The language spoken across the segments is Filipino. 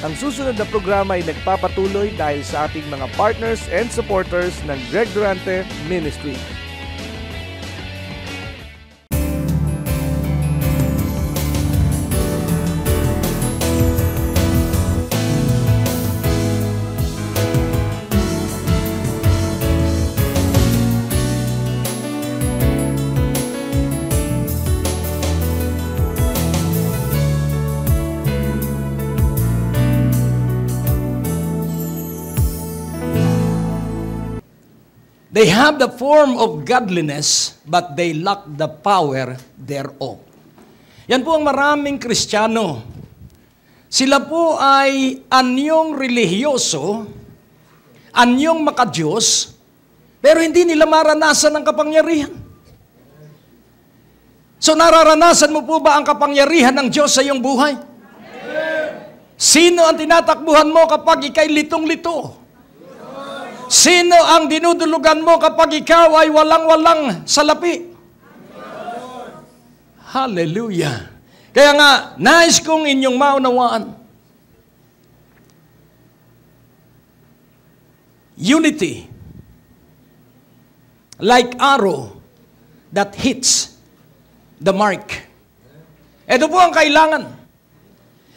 Ang susunod na programa ay nagpapatuloy dahil sa ating mga partners and supporters ng Greg Durante Ministry. They have the form of godliness, but they lack the power thereof. Yan po ang maraming Kristiyano. Sila po ay anyong relihiyoso, anyong makadiyos, pero hindi nila maranasan ang kapangyarihan. So nararanasan mo po ba ang kapangyarihan ng Diyos sa iyong buhay? Sino ang tinatakbuhan mo kapag ikay litong-lito? Sino ang dinudulugan mo kapag ikaw ay walang-walang salapi? Hallelujah. Kaya nga, nais kong inyong maunawaan. Unity, like arrow that hits the mark. Ito po ang kailangan.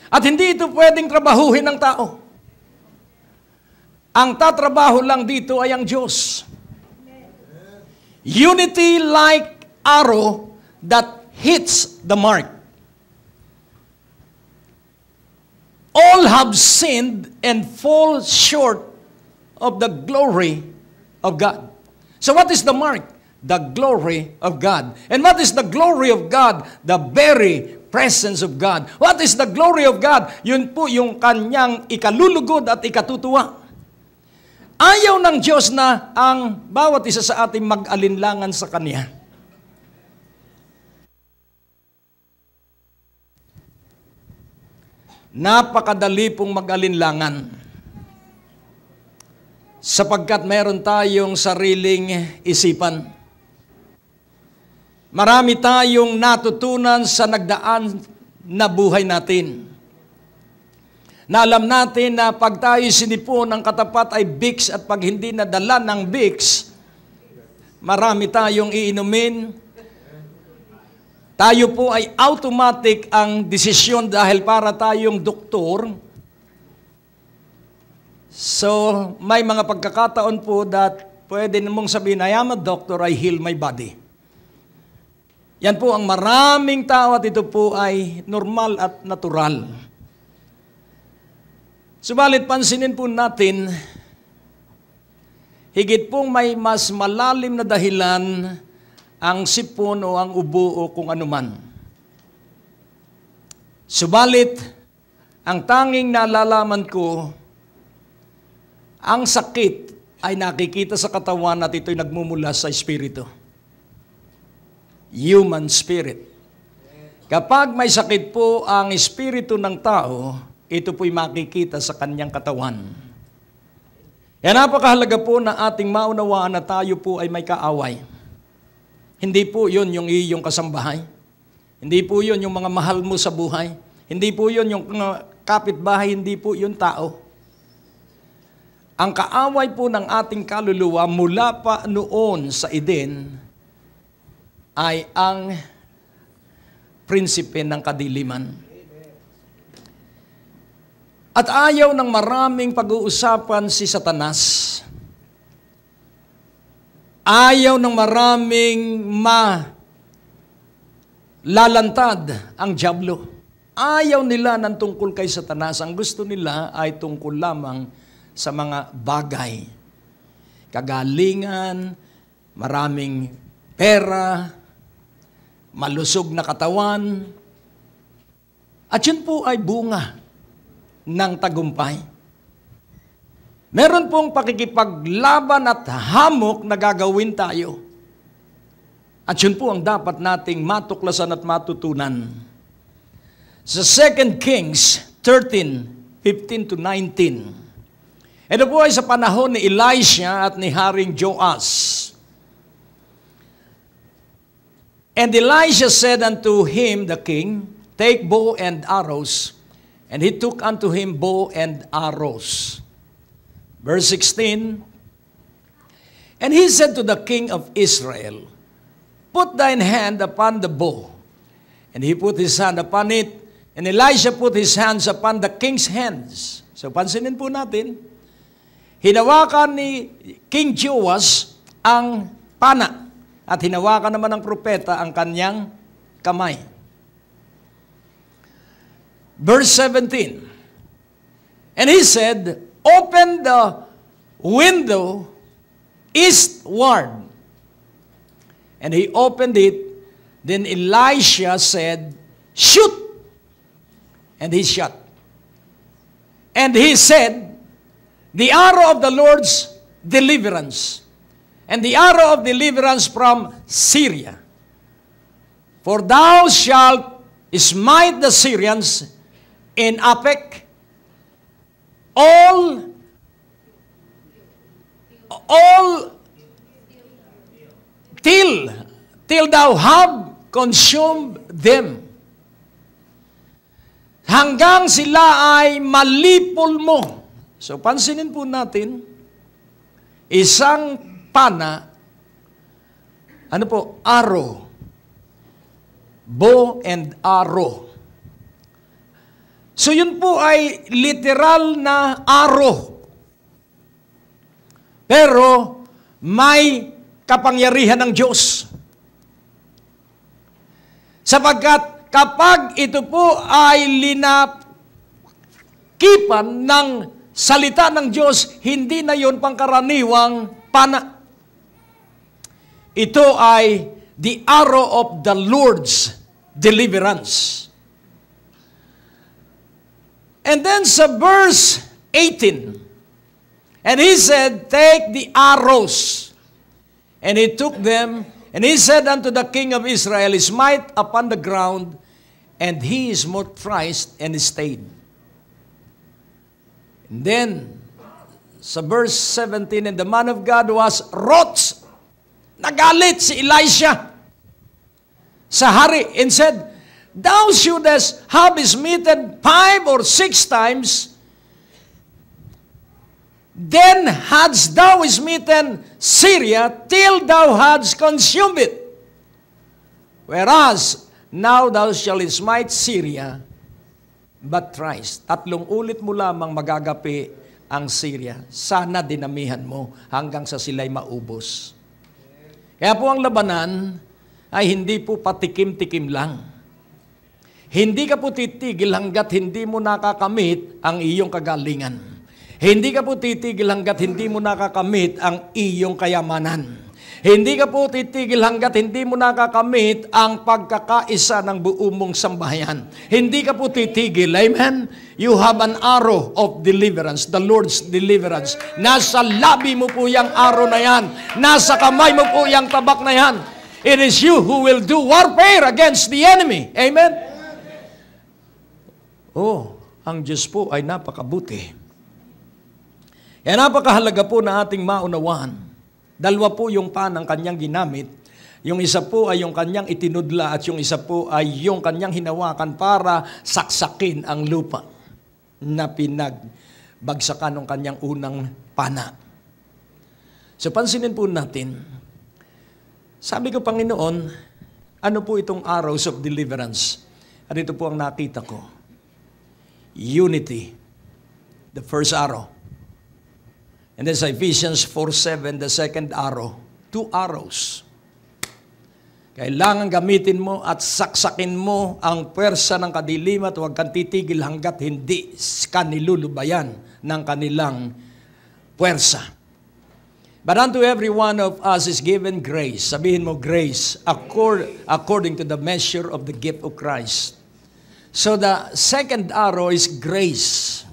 At hindi ito pwedeng trabahuhin ng tao. Ang tatrabaho lang dito ay ang Diyos. Unity like arrow that hits the mark. All have sinned and fall short of the glory of God. So what is the mark? The glory of God. And what is the glory of God? The very presence of God. What is the glory of God? Yun po yung kanyang ikalulugod at ikatutuwa. Ayaw ng Diyos na ang bawat isa sa ating mag-alinlangan sa Kanya. Napakadali pong mag-alinlangan sapagkat meron tayong sariling isipan. Marami tayong natutunan sa nagdaan na buhay natin. Na alam natin na pag tayo sinipon ng katapat ay Vicks at pag hindi nadala ng Vicks, marami tayong iinumin. Tayo po ay automatic ang desisyon dahil para tayong doktor. So, may mga pagkakataon po that pwede mong sabihin, I am a doctor, I heal my body. Yan po ang maraming tao at ito po ay normal at natural. Subalit pansinin po natin, higit pong may mas malalim na dahilan ang sipon o ang ubo o kung anuman. Subalit, ang tanging nalalaman ko, ang sakit ay nakikita sa katawan at ito'y nagmumula sa espiritu. Human spirit. Kapag may sakit po ang espiritu ng tao, ito po'y makikita sa kanyang katawan. Kaya napakahalaga po na ating maunawaan na tayo po ay may kaaway. Hindi po yun yung iyong kasambahay. Hindi po yun yung mga mahal mo sa buhay. Hindi po yun yung kapitbahay, hindi po yun tao. Ang kaaway po ng ating kaluluwa mula pa noon sa Eden ay ang prinsipe ng kadiliman. At ayaw ng maraming pag-uusapan si Satanas. Ayaw ng maraming malalantad ang dyablo. Ayaw nila ng tungkol kay Satanas. Ang gusto nila ay tungkol lamang sa mga bagay. Kagalingan, maraming pera, malusog na katawan. At yun po ay bunga ng tagumpay. Meron pong pakikipaglaban at hamok na gagawin tayo. At yun po ang dapat nating matuklasan at matutunan. Sa 2 Kings 13:15-19, ito po ay sa panahon ni Elisha at ni Haring Joas. And Elisha said unto him, the king, take bow and arrows. And he took unto him bow and arrows. Verse 16, and he said to the king of Israel, put thine hand upon the bow. And he put his hand upon it, and Elisha put his hands upon the king's hands. So pansinin po natin, hinawakan ni King Joash ang pana, at hinawakan naman ng propeta ang kanyang kamay. Verse 17, and he said, open the window eastward. And he opened it. Then Elisha said, shoot. And he shot. And he said, the arrow of the Lord's deliverance, and the arrow of deliverance from Syria. For thou shalt smite the Syrians in Aphek, all till thou have consumed them. Hanggang sila ay malipol mo. So pansinin po natin, isang pana, ano po, arrow. Bow and arrow. So yun po ay literal na arrow. Pero may kapangyarihan ng Diyos. Sapagkat kapag ito po ay linakipan ng salita ng Diyos, hindi na yun pangkaraniwang pana. Ito ay the arrow of the Lord's deliverance. And then sa verse 18, and he said, take the arrows. And he took them, and he said unto the king of Israel, smite upon the ground, and he smote thrice and stayed. And then, sa verse 17, and the man of God was wroth. Nagalit si Elisha sa hari, and said, thou shouldest have smitten 5 or 6 times, then hadst thou smitten Syria till thou hadst consumed it. Whereas, now thou shalt smite Syria but thrice. 3 ulit mo lamang magagapi ang Syria. Sana dinamihan mo hanggang sa sila'y maubos. Kaya po ang labanan ay hindi po patikim-tikim lang. Hindi ka po titigil hanggat hindi mo nakakamit ang iyong kagalingan. Hindi ka po titigil hanggat hindi mo nakakamit ang iyong kayamanan. Hindi ka po titigil hanggat hindi mo nakakamit ang pagkakaisa ng buong mong sambahayan. Hindi ka po titigil. Amen? You have an arrow of deliverance, the Lord's deliverance. Nasa labi mo po yung arrow na yan. Nasa kamay mo po yung tabak na yan. It is you who will do warfare against the enemy. Amen? Oh, ang Diyos po ay napakabuti. Kaya napakahalaga po na ating maunawaan. 2 po yung panang kanyang ginamit. Yung isa po ay yung kanyang itinudla at yung isa po ay yung kanyang hinawakan para saksakin ang lupa na pinagbagsakan ng kanyang unang pana. So pansinin po natin, sabi ko, Panginoon, ano po itong arrows of deliverance? At ito po ang nakita ko. Unity, the first arrow. And then sa Ephesians 4:7, the second arrow, 2 arrows. Kailangan gamitin mo at saksakin mo ang pwersa ng kadiliman at huwag kang titigil hanggat hindi ka nilulubayan ng kanilang pwersa. But unto every one of us is given grace. Sabihin mo, grace, according to the measure of the gift of Christ. So the second arrow is grace.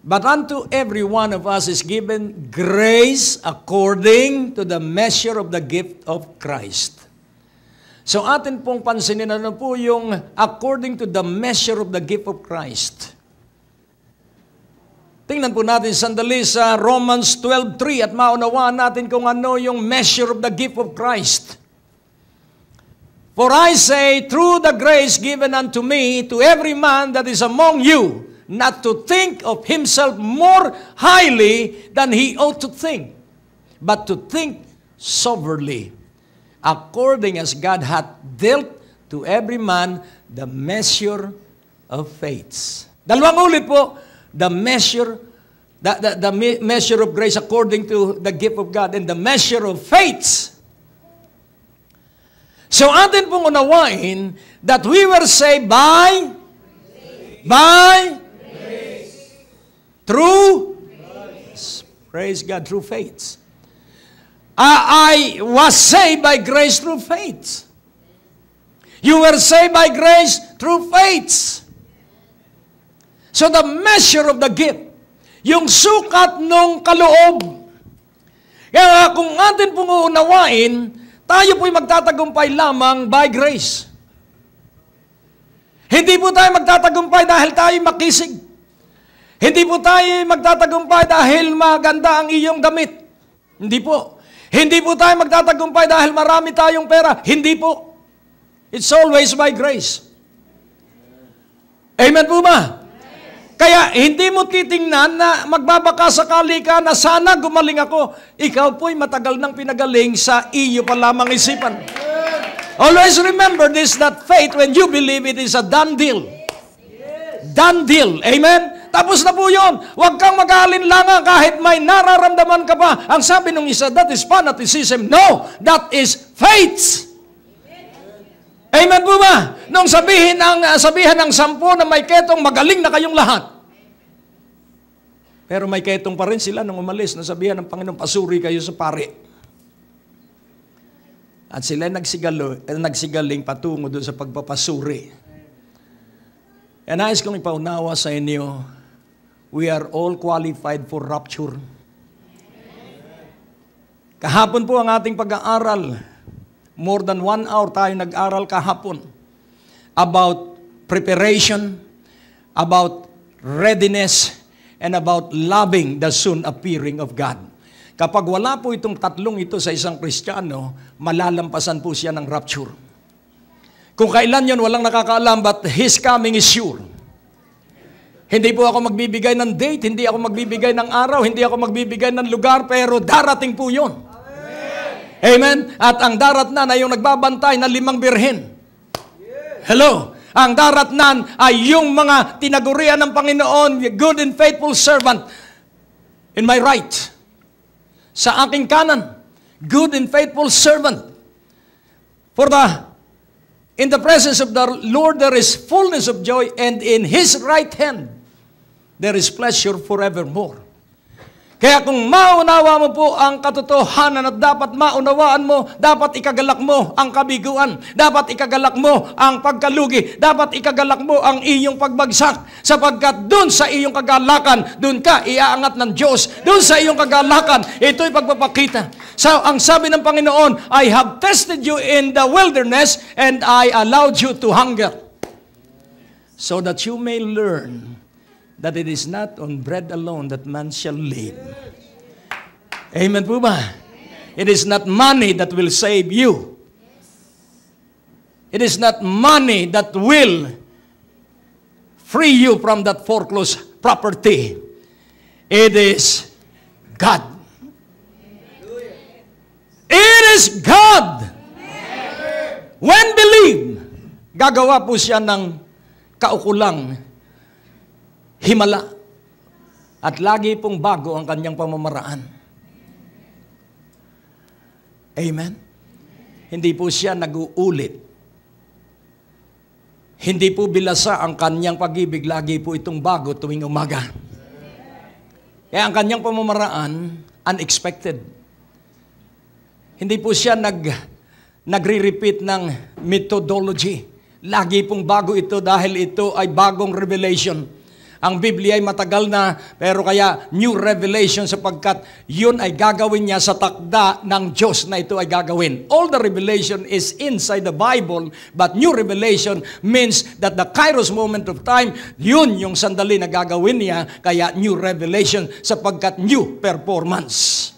But unto every one of us is given grace according to the measure of the gift of Christ. So atin pong pansinin ano po yung according to the measure of the gift of Christ. Tingnan po natin sandali sa Romans 12:3 at maunawaan natin kung ano yung measure of the gift of Christ. For I say, through the grace given unto me, to every man that is among you, not to think of himself more highly than he ought to think, but to think soberly, according as God hath dealt to every man the measure of faith. Dalawang ulit po, the measure of grace according to the gift of God, and the measure of faith. So atin pong unawain that we were saved by grace. Through grace. Praise God, through faith. I was saved by grace through faith. You were saved by grace through faith. So the measure of the gift, yung sukat nung kaloob. Kaya kung atin pong uunawain, tayo po'y magtatagumpay lamang by grace. Hindi po tayo magtatagumpay dahil tayo makisig. Hindi po tayo magtatagumpay dahil maganda ang iyong damit. Hindi po. Hindi po tayo magtatagumpay dahil marami tayong pera. Hindi po. It's always by grace. Amen po ba? Kaya hindi mo titingnan na magbabaka sakali ka na sana gumaling ako. Ikaw po'y matagal nang pinagaling sa iyo pa lamang isipan. Always remember this, that faith, when you believe, it is a done deal. Done deal. Amen? Tapos na po yun. Huwag kang mag-aalinlangan kahit may nararamdaman ka pa. Ang sabi nung isa, that is fanaticism. No, that is faith. Amen po ba? Nung sabihan ng 10 na may ketong, magaling na kayong lahat. Pero may ketong pa rin sila nung umalis na sabihan ng Panginoon, pasuri kayo sa pari. At sila nagsigaling patungo doon sa pagpapasuri. And nais kong ipaunawa sa inyo, we are all qualified for rapture. Kahapon po ang ating pag-aaral. More than 1 hour tayo nag-aral kahapon about preparation, about readiness, and about loving the soon appearing of God. Kapag wala po itong tatlong ito sa isang Kristiyano, malalampasan po siya ng rapture. Kung kailan yun, walang nakakaalam, but His coming is sure. Hindi po ako magbibigay ng date, hindi ako magbibigay ng araw, hindi ako magbibigay ng lugar, pero darating po yun. Amen? At ang daratnan ay yung nagbabantay na 5 birhen. Hello? Ang daratnan ay yung mga tinagurian ng Panginoon, good and faithful servant, in my right. Sa aking kanan, good and faithful servant. In the presence of the Lord there is fullness of joy, and in His right hand there is pleasure forevermore. Kaya kung maunawa mo po ang katotohanan at dapat maunawaan mo, dapat ikagalak mo ang kabiguan, dapat ikagalak mo ang pagkalugi, dapat ikagalak mo ang iyong pagbagsak, sapagkat dun sa iyong kagalakan, dun ka iaangat ng Diyos, dun sa iyong kagalakan, ito'y pagpapakita. So, ang sabi ng Panginoon, I have tested you in the wilderness and I allowed you to hunger, so that you may learn that it is not on bread alone that man shall live. Amen po ba? It is not money that will save you. It is not money that will free you from that foreclosed property. It is God. It is God. When believe, gagawa po siya ng kaukulang himala. At lagi pong bago ang kanyang pamamaraan. Amen? Hindi po siya nag-uulit. Hindi po bilasa ang kanyang pag-ibig. Lagi po itong bago tuwing umaga. Kaya ang kanyang pamamaraan, unexpected. Hindi po siya nagre-repeat ng methodology. Lagi pong bago ito dahil ito ay bagong revelation. Ang Biblia ay matagal na, pero kaya new revelation sapagkat yun ay gagawin niya sa takda ng Diyos na ito ay gagawin. All the revelation is inside the Bible, but new revelation means that the kairos moment of time, yun yung sandali na gagawin niya, kaya new revelation sapagkat new performance.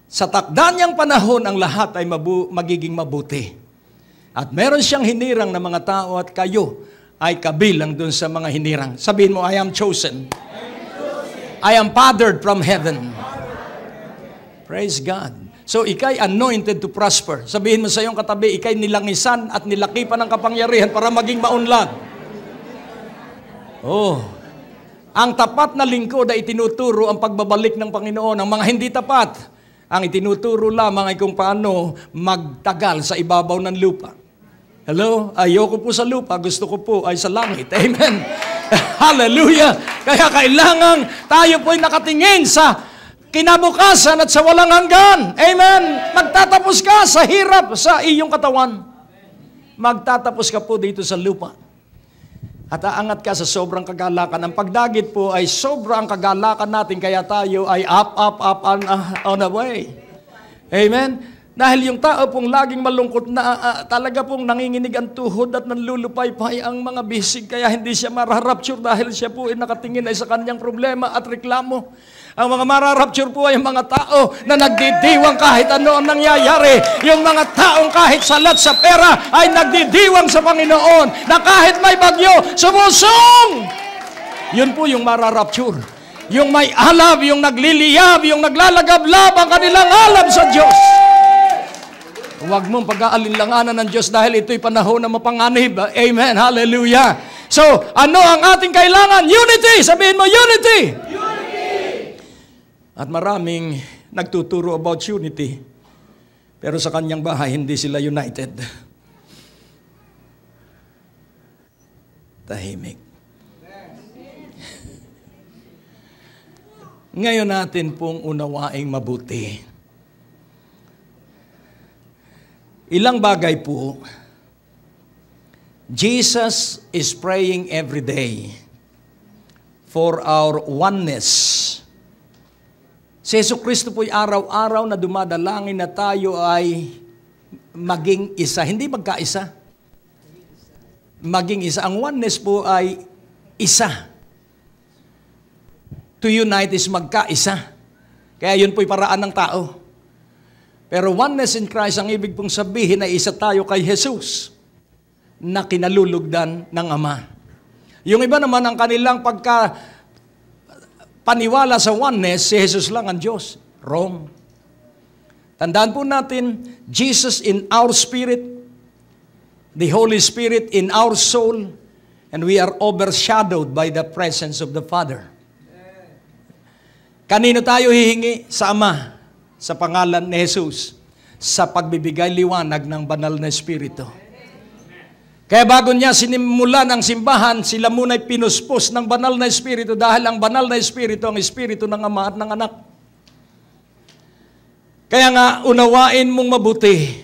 Sa takda niyang panahon, ang lahat ay magiging mabuti. At meron siyang hinirang na mga tao at kayo ay kabilang dun sa mga hinirang. Sabihin mo, I am chosen. I am fathered from heaven. Praise God. So, ikay anointed to prosper. Sabihin mo sa iyong katabi, ikay nilangisan at nilakipan ng kapangyarihan para maging maunlad. Oh, ang tapat na lingkod ay itinuturo ang pagbabalik ng Panginoon. Ang mga hindi tapat, ang itinuturo lamang ay kung paano magtagal sa ibabaw ng lupa. Hello? Ayoko po sa lupa, gusto ko po ay sa langit. Amen. Hallelujah. Kaya kailangan tayo po ay nakatingin sa kinabukasan at sa walang hanggan. Amen. Magtatapos ka sa hirap sa iyong katawan. Magtatapos ka po dito sa lupa. At aangat ka sa sobrang kagalakan. Ang pagdagit po ay sobrang kagalakan natin, kaya tayo ay up, on the way. Amen? Dahil yung tao pong laging malungkot na talaga pong nanginginig ang tuhod at nanlulupaypay ang mga bisig, kaya hindi siya mararapture dahil siya po ay nakatingin ay sa kanyang problema at reklamo. Ang mga mararapture po ay mga tao na nagdidiwang kahit ano ang nangyayari. Yung mga taong kahit salat sa pera ay nagdidiwang sa Panginoon, na kahit may bagyo, sumusong! Yun po yung mararapture. Yung may alab, yung nagliliyab, yung naglalagablab ang kanilang alab sa Diyos. Huwag mong pag-aalinlanganan ng Diyos dahil ito'y panahon na mapanganib. Amen. Hallelujah. So, ano ang ating kailangan? Unity! Sabihin mo, unity! At maraming nagtuturo about unity. Pero sa kanyang bahay, hindi sila united. Tahimik. Ngayon natin pong unawaing mabuti. Ilang bagay po, Jesus is praying every day for our oneness. Si Jesucristo po'y araw-araw na dumadalangin na tayo ay maging isa. Hindi magkaisa. Maging isa. Ang oneness po ay isa. To unite is magkaisa. Kaya yun po'y paraan ng tao. Pero oneness in Christ, ang ibig pong sabihin ay isa tayo kay Jesus na kinalulugdan ng Ama. Yung iba naman ang kanilang paniwala sa oneness, si Jesus lang ang Diyos. Wrong. Tandaan po natin, Jesus in our spirit, the Holy Spirit in our soul, and we are overshadowed by the presence of the Father. Kanino tayo hihingi? Sa Ama, sa pangalan ni Jesus, sa pagbibigay liwanag ng banal na Espiritu. Kaya bago niya sinimulan ang simbahan, sila muna'y pinuspos ng banal na Espiritu dahil ang banal na Espiritu ang Espiritu ng Ama at ng Anak. Kaya nga, unawain mong mabuti.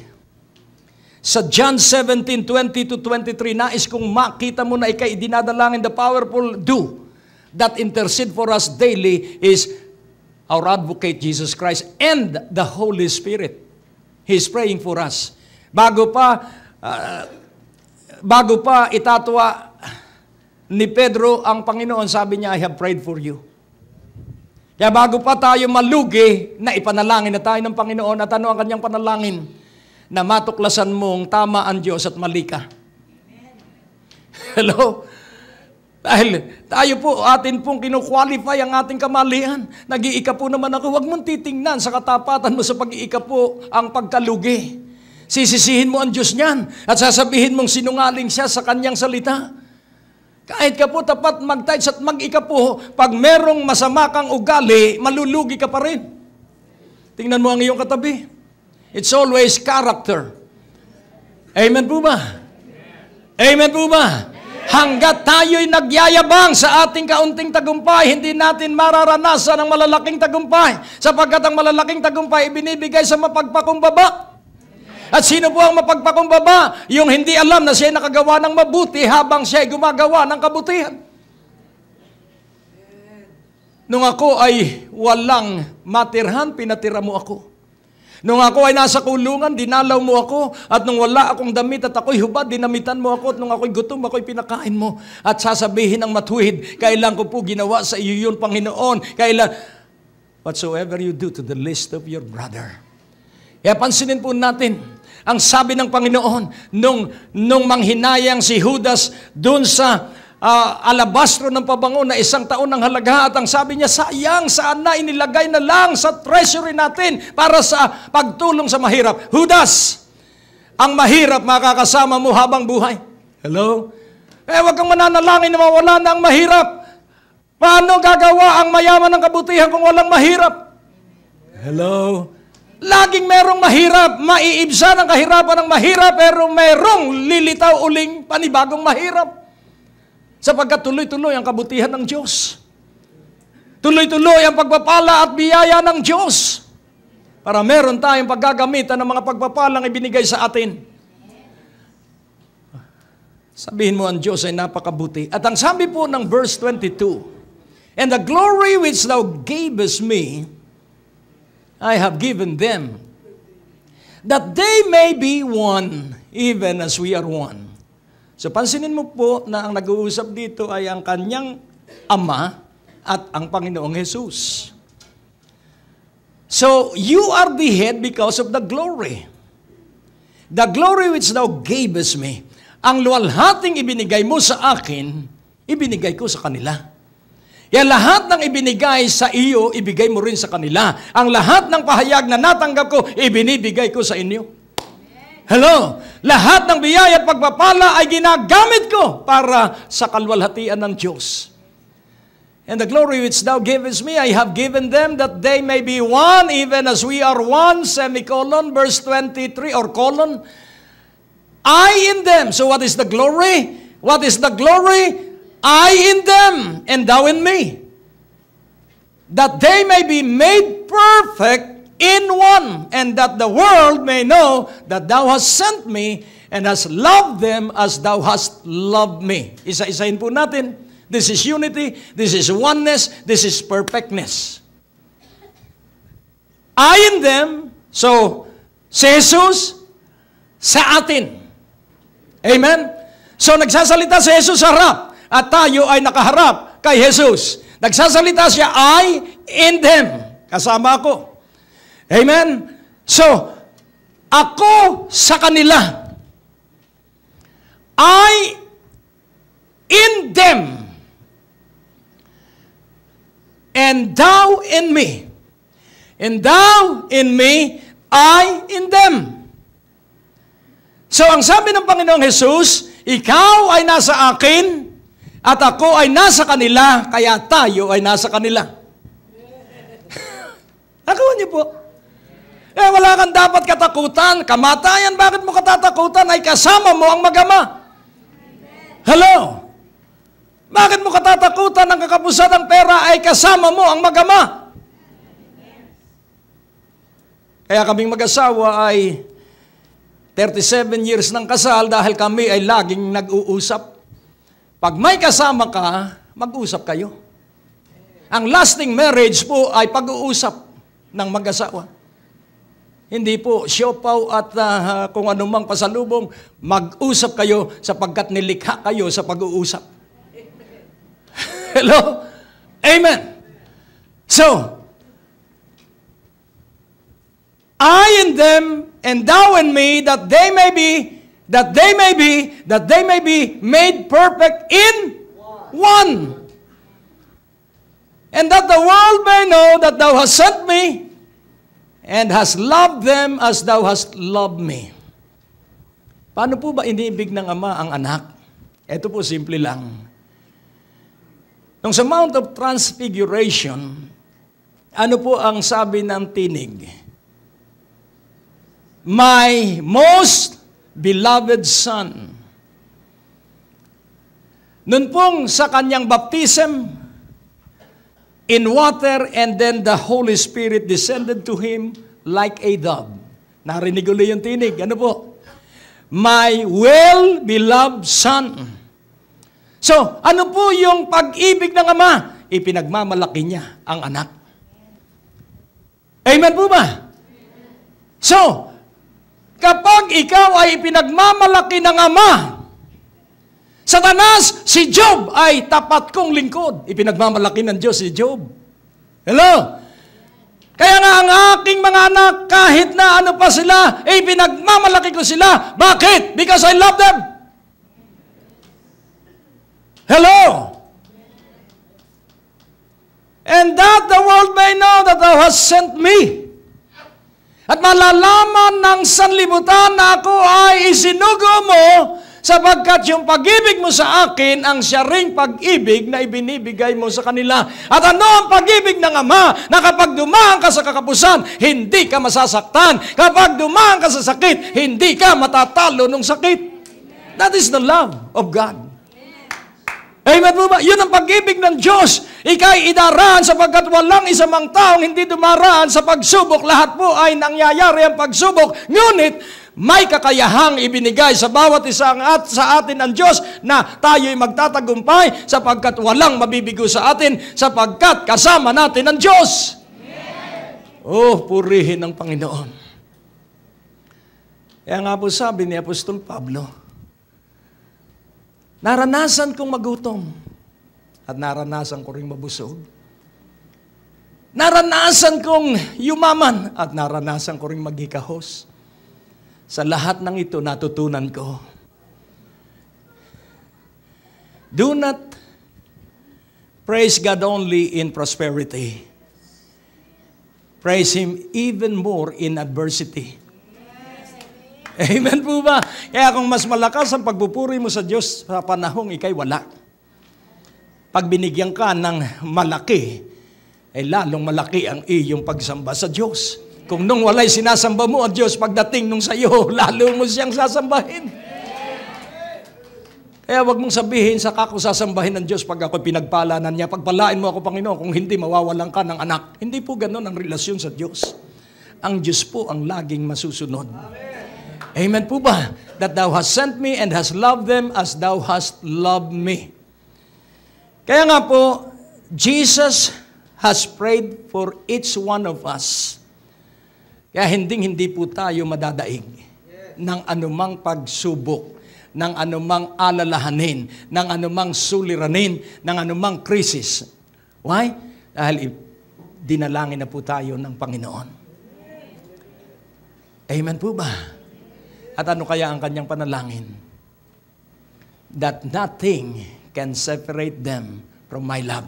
Sa John 17:20-23, nais kong makita mo na ikay dinadalangin, the powerful do that intercede for us daily is our advocate Jesus Christ and the Holy Spirit. He is praying for us. Bago pa itatwa ni Pedro ang Panginoon, sabi niya, I have prayed for you. Kaya bago pa tayo malugi, na ipanalangin na tayo ng Panginoon, at ano ang kanyang panalangin? Na matuklasan mong tama ang Diyos at mali ka. Hello? Dahil tayo po, atin pong kinukwalify ang ating kamalian. Nag-iika po naman ako, huwag mong titingnan sa katapatan mo sa pag-iika po ang pagkalugi. Sisisihin mo ang Diyos niyan at sasabihin mong sinungaling siya sa kanyang salita. Kahit ka po tapat mag-tithes at mag-ika po, pag merong masama kang ugali, malulugi ka pa rin. Tingnan mo ang iyong katabi. It's always character. Amen po ba? Amen po ba? Hanggat tayo'y nagyayabang sa ating kaunting tagumpay, hindi natin mararanasan ang malalaking tagumpay, sapagkat ang malalaking tagumpay ibinibigay sa mapagpakumbaba. At sino po ang mapagpakumbaba? Yung hindi alam na siya nakagawa ng mabuti habang siya gumagawa ng kabutihan. Nung ako ay walang matirhan, pinatira mo ako. Nung ako ay nasa kulungan, dinalaw mo ako. At nung wala akong damit at ako'y hubad, dinamitan mo ako. At nung ako'y gutom, ako'y pinakain mo. At sasabihin ng matuwid, kailan ko po ginawa sa iyo yun, Panginoon. whatsoever you do to the least of your brother. Kaya pansinin po natin, ang sabi ng Panginoon, nung manghinayang si Judas dun sa alabastro ng pabango na 1 taon ng halaga, at ang sabi niya, sayang, saan na inilagay na lang sa treasury natin para sa pagtulong sa mahirap. Judas, ang mahirap makakasama mo habang buhay. Hello? Huwag kang mananalangin na mawala na ang mahirap. Paano gagawa ang mayaman ng kabutihan kung walang mahirap? Hello? Laging merong mahirap. Maiibsan ang kahirapan ng mahirap, pero merong lilitaw uling panibagong mahirap. Sapagkat tuloy-tuloy ang kabutihan ng Diyos. Tuloy-tuloy ang pagpapala at biyaya ng Diyos. Para meron tayong paggagamitan ng mga pagpapalang ibinigay sa atin. Sabihin mo, ang Diyos ay napakabuti. At ang sabi po ng verse 22, and the glory which thou gavest me, I have given them, that they may be one, even as we are one. So pansinin mo po na ang nag-uusap dito ay ang kanyang Ama at ang Panginoong Jesus. So, you are the head because of the glory. The glory which thou gavest me. Ang luwalhating ibinigay mo sa akin, ibinigay ko sa kanila. Kaya lahat ng ibinigay sa iyo, ibigay mo rin sa kanila. Ang lahat ng pahayag na natanggap ko, ibinibigay ko sa inyo. Hello? Lahat ng biyaya at pagpapala ay ginagamit ko para sa kalwalhatian ng Diyos. And the glory which thou gavest me, I have given them, that they may be one, even as we are one, semicolon, verse 23, or colon, I in them. So what is the glory? What is the glory? I in them, and thou in me. That they may be made perfect in one, and that the world may know that thou hast sent me, and hast loved them as thou hast loved me. Isa-isahin po natin. This is unity, this is oneness, this is perfectness. I in them, so si Jesus sa atin. Amen? So nagsasalita si Jesus sa harap, at tayo ay nakaharap kay Jesus. Nagsasalita siya, I in them. Kasama ako. Amen? So, ako sa kanila. I in them. And thou in me. And thou in me, I in them. So, ang sabi ng Panginoong Jesus, ikaw ay nasa akin, at ako ay nasa kanila, kaya tayo ay nasa kanila. Nakuha niyo po? Wala kang dapat katakutan. Kamatayan, bakit mo katatakutan? Ay kasama mo ang mag-ama. Hello? Bakit mo katatakutan ang kakapusan ng pera? Ay kasama mo ang mag-ama. Kaya kaming mag-asawa ay 37 years ng kasal dahil kami ay laging nag-uusap. Pag may kasama ka, mag-usap kayo. Ang lasting marriage po ay pag-uusap ng mag-asawa. Hindi po siopaw at kung anumang pasalubong, mag-usap kayo sapagkat nilikha kayo sa pag-uusap. Hello? Amen. So, I in them, and thou in me, that they may be made perfect in one. And that the world may know that thou hast sent me, and hast loved them as thou hast loved me. Paano po ba iniibig ng Ama ang anak? Ito po, simple lang. Nung sa Mount of Transfiguration, ano po ang sabi ng tinig? My most beloved Son. Nun pong sa kanyang baptism in water, and then the Holy Spirit descended to him like a dove. Narinig ulit yung tinig. Ano po? My well-beloved Son. So, ano po yung pag-ibig ng Ama? Ipinagmamalaki niya ang anak. Amen po ba? So, kapag ikaw ay ipinagmamalaki ng Ama, Satanas, si Job ay tapat kong lingkod. Ipinagmamalaki ng Diyos si Job. Hello? Kaya nga ang aking mga anak, kahit na ano pa sila, pinagmamalaki ko sila. Bakit? Because I love them. Hello? And that the world may know that thou hast sent me. At malalaman ng sanlibutan na ako ay isinugo mo, sapagkat yung pag-ibig mo sa akin ang siya ring pag-ibig na ibinibigay mo sa kanila. At ano ang pag-ibig ng Ama na kapag dumaan ka sa kakapusan, hindi ka masasaktan. Kapag dumaan ka sa sakit, hindi ka matatalo ng sakit. That is the love of God. Amen po ba? Yun ang pag-ibig ng Diyos. Ika'y idaraan sapagkat walang isang taong hindi dumaraan sa pagsubok. Lahat po ay nangyayari ang pagsubok. Ngunit, may kakayahang ibinigay sa bawat isang at sa atin ang Diyos na tayo'y magtatagumpay sapagkat walang mabibigo sa atin sapagkat kasama natin ang Diyos. Oh, purihin ng Panginoon. Kaya nga po sabi ni Apostol Pablo, naranasan kong magutom at naranasan ko ring mabusog. Naranasan kong yumaman at naranasan ko ring maghikahos. Sa lahat ng ito, natutunan ko. Do not praise God only in prosperity. Praise Him even more in adversity. Amen po ba? Kaya kung mas malakas ang pagpupuri mo sa Diyos sa panahong ikay wala. Pag binigyan ka ng malaki, lalong malaki ang iyong pagsamba sa Diyos. Kung nung walay sinasamba mo ang Diyos, pagdating nung sa iyo, lalo mo siyang sasambahin. Kaya wag mong sabihin, saka ko sasambahin ng Diyos pag ako pinagpalanan niya. Pagpalain mo ako, Panginoon, kung hindi mawawalan ka ng anak. Hindi po ganun ang relasyon sa Diyos. Ang Diyos po ang laging masusunod. Amen po ba? That thou hast sent me and hast loved them as thou hast loved me. Kaya nga po, Jesus has prayed for each one of us. Kaya hindi po tayo madadaig ng anumang pagsubok, ng anumang alalahanin, ng anumang suliranin, ng anumang krisis. Why? Dahil dinalangin na po tayo ng Panginoon. Amen po ba? At ano kaya ang kanyang panalangin? That nothing can separate them from my love.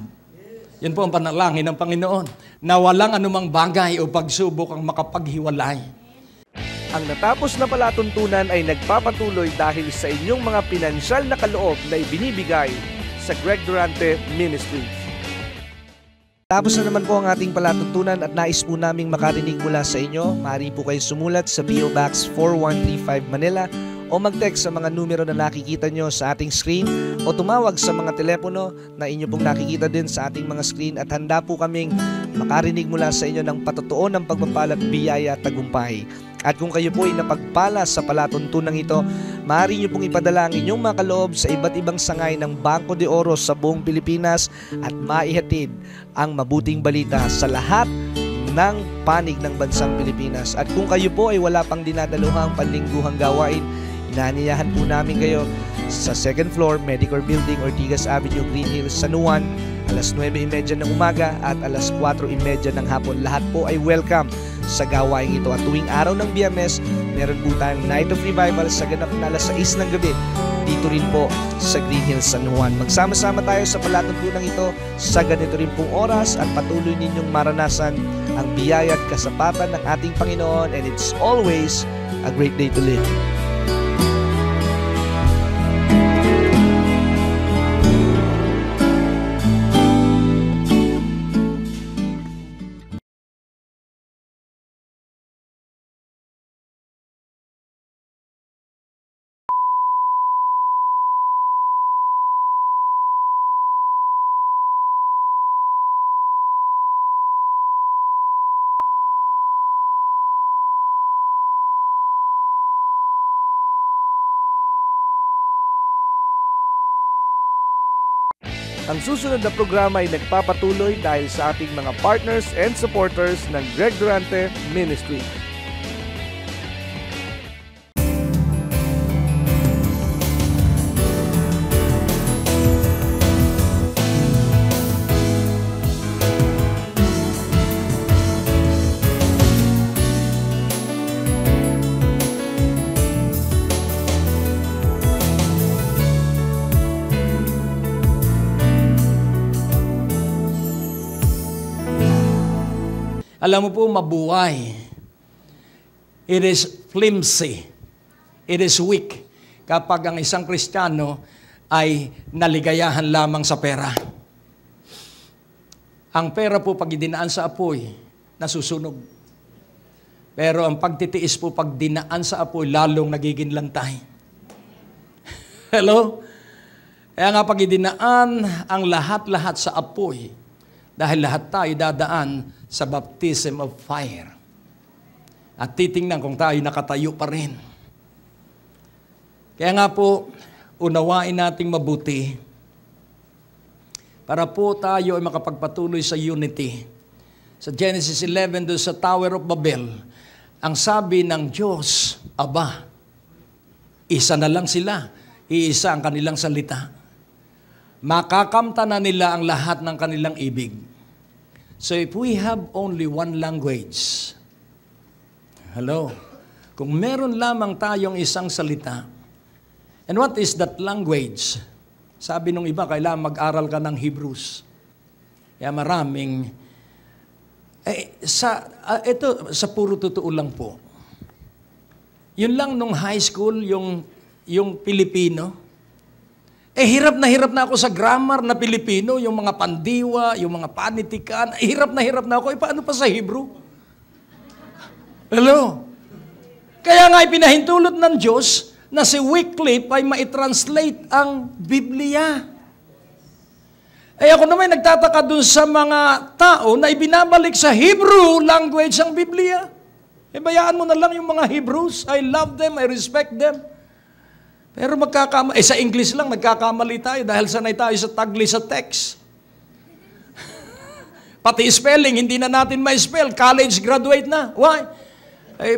Yan po ang panalangin ng Panginoon, na walang anumang bagay o pagsubok ang makapaghiwalay. Ang natapos na palatuntunan ay nagpapatuloy dahil sa inyong mga pinansyal na kaloob na ibinibigay sa Greg Durante Ministries. Tapos na naman po ang ating palatuntunan at nais po naming makarinig mula sa inyo. Maaari po kayo sumulat sa PO Box 4135 Manila o mag-text sa mga numero na nakikita nyo sa ating screen o tumawag sa mga telepono na inyo pong nakikita din sa ating mga screen at handa po kaming makarinig mula sa inyo ng patotoo ng pagpapala at biyaya at tagumpay. At kung kayo po ay napagpala sa palatuntunang ito, maaari nyo pong ipadala ang inyong mga kaloob sa iba't ibang sangay ng Bangko de Oro sa buong Pilipinas at maihatid ang mabuting balita sa lahat ng panig ng bansang Pilipinas. At kung kayo po ay wala pang dinadaluhang panlingguhang gawain, inaaniyahan po namin kayo sa 2nd floor, Medicare Building, Ortigas Avenue, Green Hills, San Juan, alas 9:30 ng umaga at alas 4:30 ng hapon. Lahat po ay welcome sa gawain ito. At tuwing araw ng Biyernes, meron po tayong Night of Revival sa ganap na alas 6 ng gabi. Dito rin po sa Green Hills, San Juan. Magsama-sama tayo sa palatuntunan ito sa ganito rin pong oras at patuloy ninyong maranasan ang biyaya at kasapatan ng ating Panginoon, and it's always a great day to live. Ang susunod na programa ay nagpapatuloy dahil sa ating mga partners and supporters ng Greg Durante Ministry. alam mo po, mabuhay. It is flimsy. It is weak kapag ang isang Kristiyano ay naligayahan lamang sa pera. Ang pera po pag idinaan sa apoy, nasusunog. Pero ang pagtitiis po pag dinaan sa apoy, lalong nagiging lantay. Hello? Kaya nga pag idinaan ang lahat-lahat sa apoy, dahil lahat tayo dadaan sa baptism of fire. At titingnan kung tayo nakatayo pa rin. Kaya nga po, unawain nating mabuti para po tayo ay makapagpatuloy sa unity. Sa Genesis 11, doon sa Tower of Babel, ang sabi ng Diyos, Aba, isa na lang sila, iisa ang kanilang salita. Makakamta na nila ang lahat ng kanilang ibig. So if we have only one language, hello, kung meron lamang tayong isang salita, and what is that language? Sabi nung iba, kailangan mag-aral ka ng Hebrews. Kaya maraming, ito sa puro totoo lang po. Yun lang nung high school, yung Pilipino. Hirap na ako sa grammar na Pilipino, yung mga pandiwa, yung mga panitikan. Hirap na ako. Paano pa sa Hebrew? Hello? Kaya nga ipinahintulot ng Diyos na si Wycliffe ay ma-translate ang Biblia. Ako naman nagtataka dun sa mga tao na ibinabalik sa Hebrew language ang Biblia. Bayaan mo na lang yung mga Hebrews. I love them, I respect them. Pero sa English lang, nagkakamali tayo dahil sanay tayo sa tagli sa text. Pati spelling, hindi na natin ma-spell. College graduate na. Why?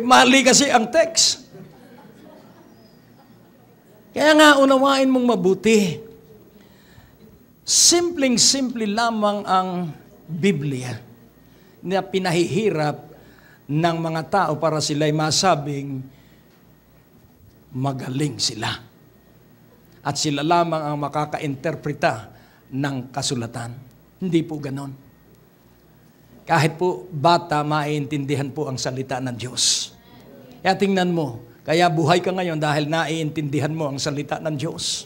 Mali kasi ang text. Kaya nga, unawain mong mabuti. Simpleng-simple lamang ang Biblia na pinahihirap ng mga tao para sila'y masabing magaling sila. At sila lamang ang makaka-interpreta ng kasulatan. Hindi po ganon. Kahit po bata, maiintindihan po ang salita ng Diyos. Kaya tingnan mo, kaya buhay ka ngayon dahil naiintindihan mo ang salita ng Diyos.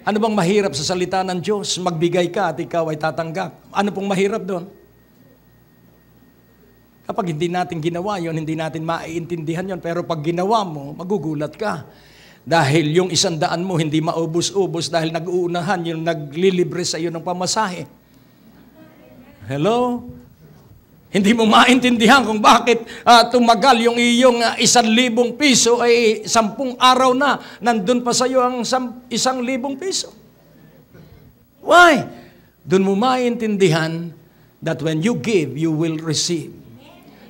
Ano bang mahirap sa salita ng Diyos? Magbigay ka at ikaw ay tatanggap. Ano pong mahirap doon? Kapag hindi natin ginawa yon, hindi natin maiintindihan yon. Pero pag ginawa mo, magugulat ka. Dahil yung 100 mo hindi maubos-ubos dahil nag-uunahan yung naglilibre sa iyo ng pamasahe. Hello? Hindi mo maintindihan kung bakit tumagal yung iyong 1,000 piso ay 10 araw na nandun pa sa iyo ang 1,000 piso. Why? Doon mo maintindihan that when you give, you will receive.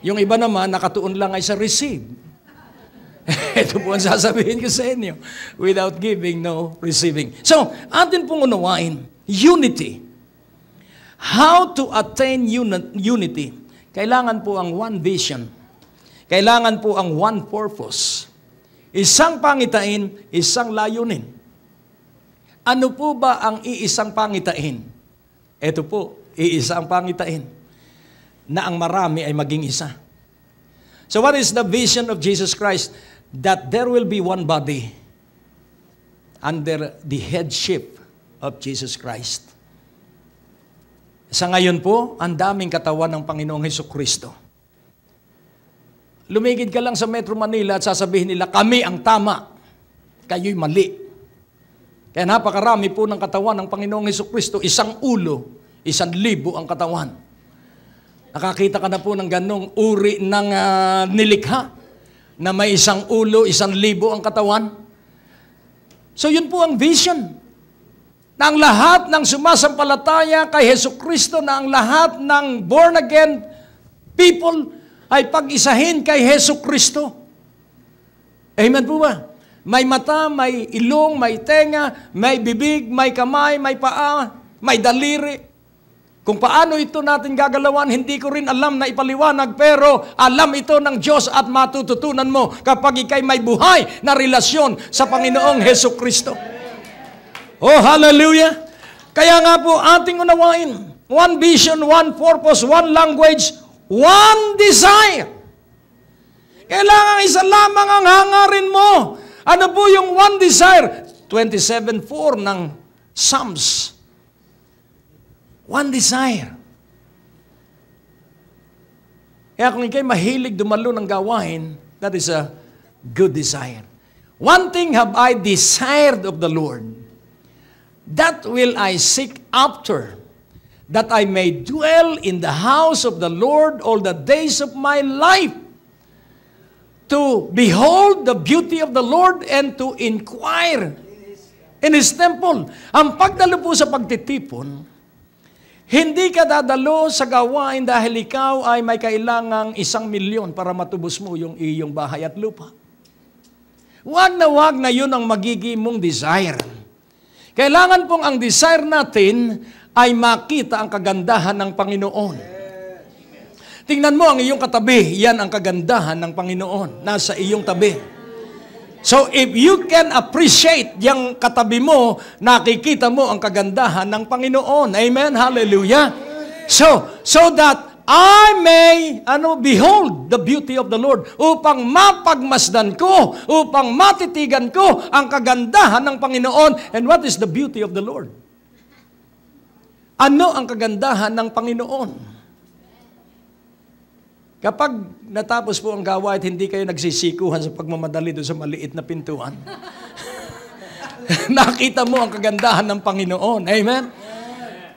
Yung iba naman, nakatuon lang ay sa receive. Ito po ang sasabihin ko sa inyo. Without giving, no receiving. So, atin pong unawain, unity. How to attain unity? Kailangan po ang one vision. Kailangan po ang one purpose. Isang pangitain, isang layunin. Ano po ba ang iisang pangitain? Ito po, iisang pangitain. Na ang marami ay maging isa. So what is the vision of Jesus Christ? That there will be one body under the headship of Jesus Christ. Sa ngayon po, ang daming katawan ng Panginoong Hesukristo. Lumigid ka lang sa Metro Manila at sasabihin nila, kami ang tama, kayo'y mali. Kaya napakarami po ng katawan ng Panginoong Hesukristo, 1 ulo, 1,000 ang katawan. Nakakita ka na po ng ganong uri ng nilikha na may 1 ulo, 1,000 ang katawan. So yun po ang vision. Na ang lahat ng sumasampalataya kay Hesukristo, na ang lahat ng born again people ay pag-isahin kay Hesukristo. Amen po ba? May mata, may ilong, may tenga, may bibig, may kamay, may paa, may daliri. Kung paano ito natin gagalawan, hindi ko rin alam na ipaliwanag, pero alam ito ng Diyos at matututunan mo kapag ikay may buhay na relasyon sa Panginoong Hesukristo. Oh, hallelujah! Kaya nga po ating unawain, one vision, one purpose, one language, One desire. Kailangan isa lamang ang hangarin mo. Ano po yung one desire? 27:4 ng Psalms. One desire. Kaya kung ikay mahilig dumalo ng gawain, that is a good desire. One thing have I desired of the Lord, that will I seek after, that I may dwell in the house of the Lord all the days of my life, to behold the beauty of the Lord and to inquire in His temple. Ang pagdalo po sa pagtitipon, hindi ka dadalo sa gawain dahil ikaw ay may kailangang 1,000,000 para matubos mo yung iyong bahay at lupa. Wag na yun ang magiging mong desire. Kailangan pong ang desire natin ay makita ang kagandahan ng Panginoon. Tingnan mo ang iyong katabi, yan ang kagandahan ng Panginoon, nasa iyong tabi. So if you can appreciate yung katabi mo, nakikita mo ang kagandahan ng Panginoon. Amen? Hallelujah. So that I may behold the beauty of the Lord, upang mapagmasdan ko, upang matitigan ko ang kagandahan ng Panginoon. And what is the beauty of the Lord? Ano ang kagandahan ng Panginoon? Kapag natapos po ang gawain at hindi kayo nagsisikuhan sa pagmamadali doon sa maliit na pintuan, nakita mo ang kagandahan ng Panginoon. Amen?